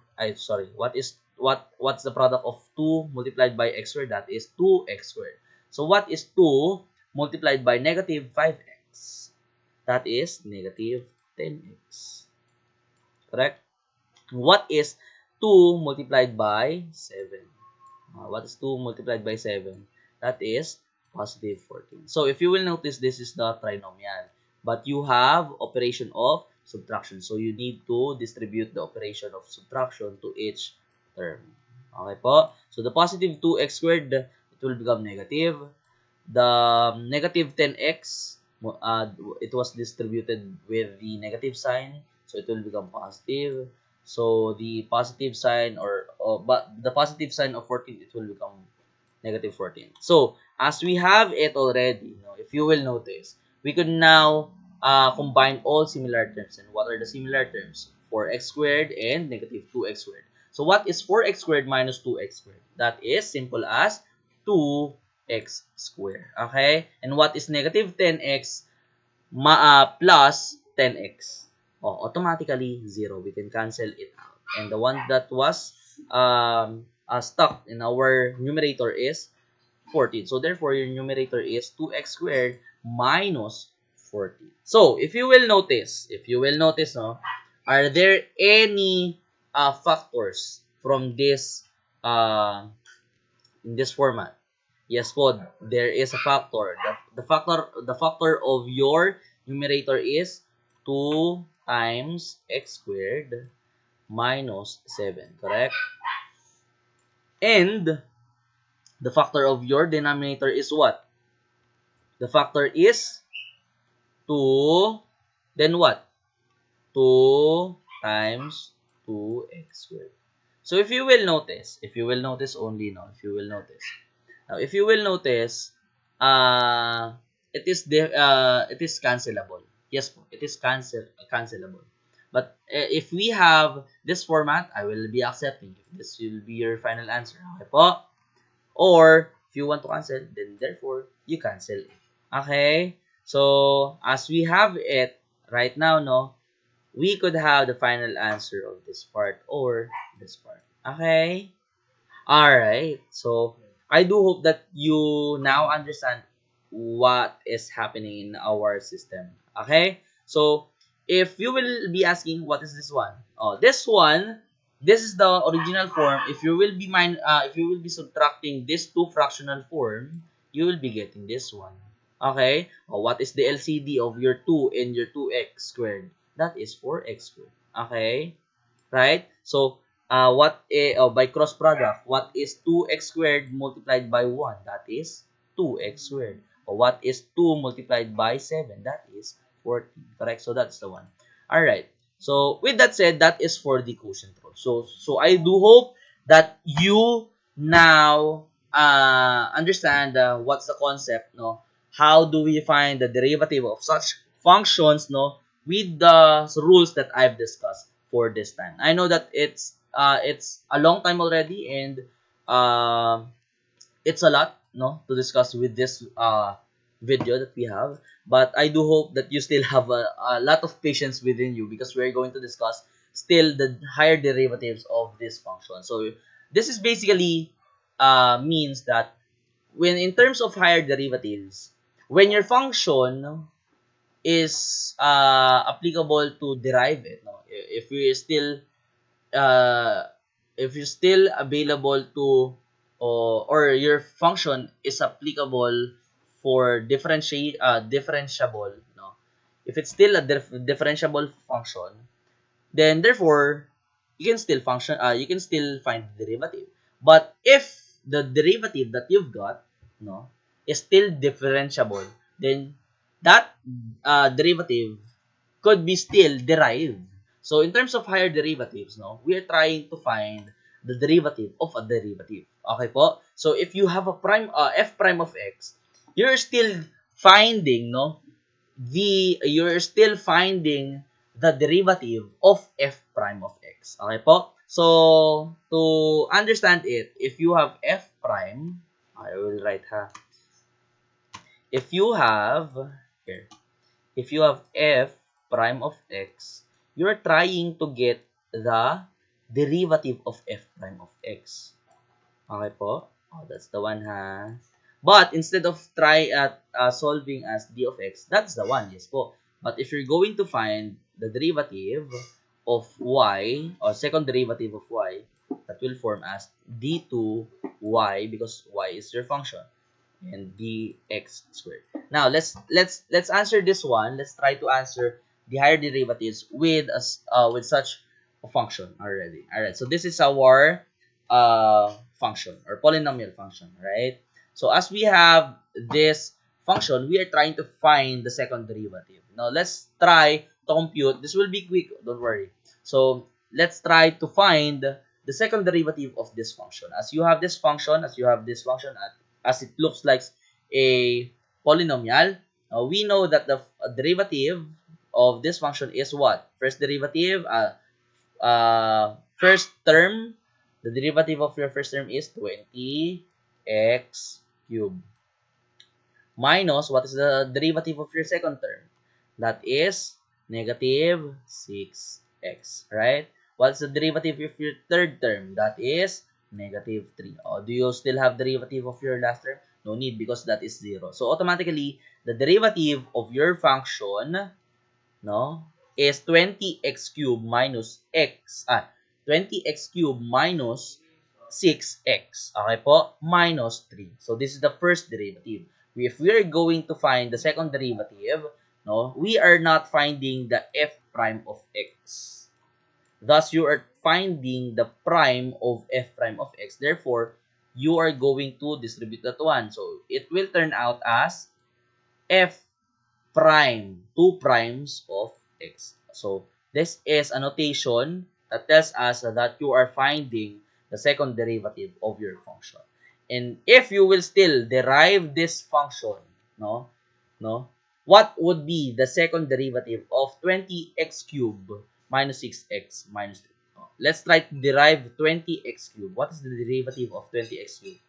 What's the product of 2 multiplied by x squared? That is 2x squared. So what is 2 multiplied by negative 5x? That is negative 10x. Correct? What is 2 multiplied by 7? What is 2 multiplied by 7? That is positive 14. So if you will notice, this is the trinomial. But you have operation of subtraction. So you need to distribute the operation of subtraction to each term. Okay po? So the positive 2x squared, it will become negative. The negative 10x, it was distributed with the negative sign. So it will become positive. So the positive sign, but the positive sign of 14, it will become negative 14. So as we have it already, if you will notice, we could now combine all similar terms. And what are the similar terms? 4x squared and negative 2x squared. So what is 4x squared minus 2x squared? That is simple as 2x squared. Okay? And what is negative 10x plus 10x? Oh, automatically 0. We can cancel it out. And the one that was stuck in our numerator is 14. So therefore, your numerator is 2x squared minus 14. So if you will notice, no, are there any factors from this in this format? Yes po, there is a factor. The factor of your numerator is 2 times x squared minus 7, correct? And the factor of your denominator is what? The factor is 2, then what? 2 times 2x squared. So if you will notice only, no, if you will notice, it is cancelable. Yes po, it is cancelable. But if we have this format, I will be accepting if this will be your final answer. Okay po? Or if you want to cancel, then therefore you cancel it. Okay? So as we have it right now, no, we could have the final answer of this part or this part. Okay? Alright. So I do hope that you now understand what is happening in our system. Okay? So if you will be asking, what is this one? Oh, this is the original form. If you will be subtracting this two fractional form, you will be getting this one. Okay? Oh, what is the LCD of your 2 and your 2x squared? That is 4x squared. Okay? Right? So by cross product, what is 2x squared multiplied by 1? That is 2x squared. Or what is 2 multiplied by 7? That is 14. Correct? So that's the one. Alright. So with that said, that is for the quotient rule. So I do hope that you now understand what's the concept, no? How do we find the derivative of such functions, no? With the rules that I've discussed for this time. I know that it's a long time already, and it's a lot, no, to discuss with this video that we have. But I do hope that you still have a lot of patience within you, because we're going to discuss still the higher derivatives of this function. So this is basically means that when in terms of higher derivatives, when your function is applicable to derive it, no, uh, if you're still available to, or your function is applicable for differentiable, no, if it's still a differentiable function, then therefore you can still find the derivative. But if the derivative that you've got, no, is still differentiable, then that derivative could be still derived. So in terms of higher derivatives, no, we are trying to find the derivative of a derivative. Okay po? So if you have a f prime of x, you're still finding, no, you're still finding the derivative of f prime of x. Okay po? So to understand it, if you have f prime, I will write if you have here, if you have f prime of x, you're trying to get the derivative of f prime of x. Okay po? Oh, that's the one, ha. But instead of solving as d of x, that's the one, yes po. But if you're going to find the derivative of y, or second derivative of y, that will form as d2y, because y is your function, and dx squared. Now let's answer this one. Let's try to answer the higher derivatives with such a function already. All right. So this is our function or polynomial function, right? So as we have this function, we are trying to find the second derivative. Now let's try to compute. This will be quick. Don't worry. So let's try to find the second derivative of this function. As you have this function, as it looks like a polynomial, we know that the derivative of this function is what? First derivative, first term, the derivative of your first term is 20x cubed. Minus, what is the derivative of your second term? That is negative 6x, right? What's the derivative of your third term? That is negative 3. Oh, do you still have derivative of your last term? No need because that is 0. So automatically, the derivative of your function, no, is 20x cubed minus x. 20x cubed minus 6x. Okay po? Minus 3. So this is the first derivative. If we are going to find the second derivative, no, we are not finding the f prime of x. Thus, you are finding the prime of f prime of x. Therefore, you are going to distribute that one. So it will turn out as f prime, 2 primes of x. So, this is a notation that tells us that you are finding the second derivative of your function. And if you will still derive this function, what would be the second derivative of 20x cubed minus 6x minus 3? Let's try to derive 20x cubed. What is the derivative of 20x cubed?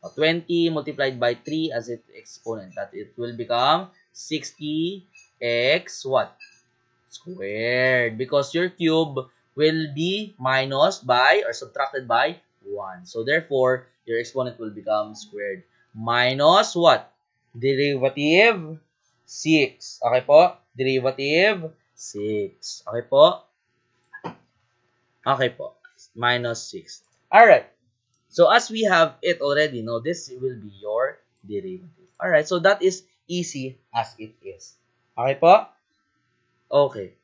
20 multiplied by 3 as its exponent. That it will become 60x what? Squared. Because your cube will be minus by or subtracted by 1. So therefore, your exponent will become squared. Minus what? Derivative 6. Okay po? Derivative 6. Okay po? Okay po. Minus 6. Alright. So as we have it already, this will be your derivative. Alright, so that is easy as it is. Okay po? Okay.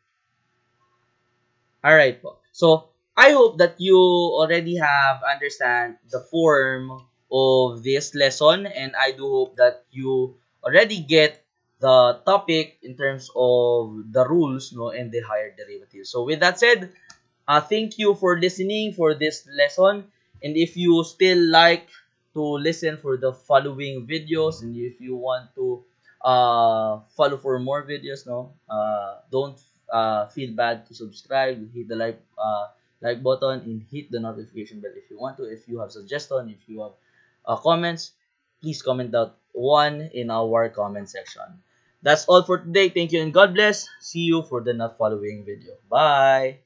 Alright po. So, I hope that you already have understand the form of this lesson, and I do hope that you already get the topic in terms of the rules, and the higher derivative. So, with that said, thank you for listening for this lesson. And if you still like to listen for the following videos, and if you want to follow for more videos, don't feel bad to subscribe, hit the like button, and hit the notification bell if you want to. If you have suggestion, if you have comments, please comment out one in our comment section. That's all for today. Thank you and God bless. See you for the following video. Bye.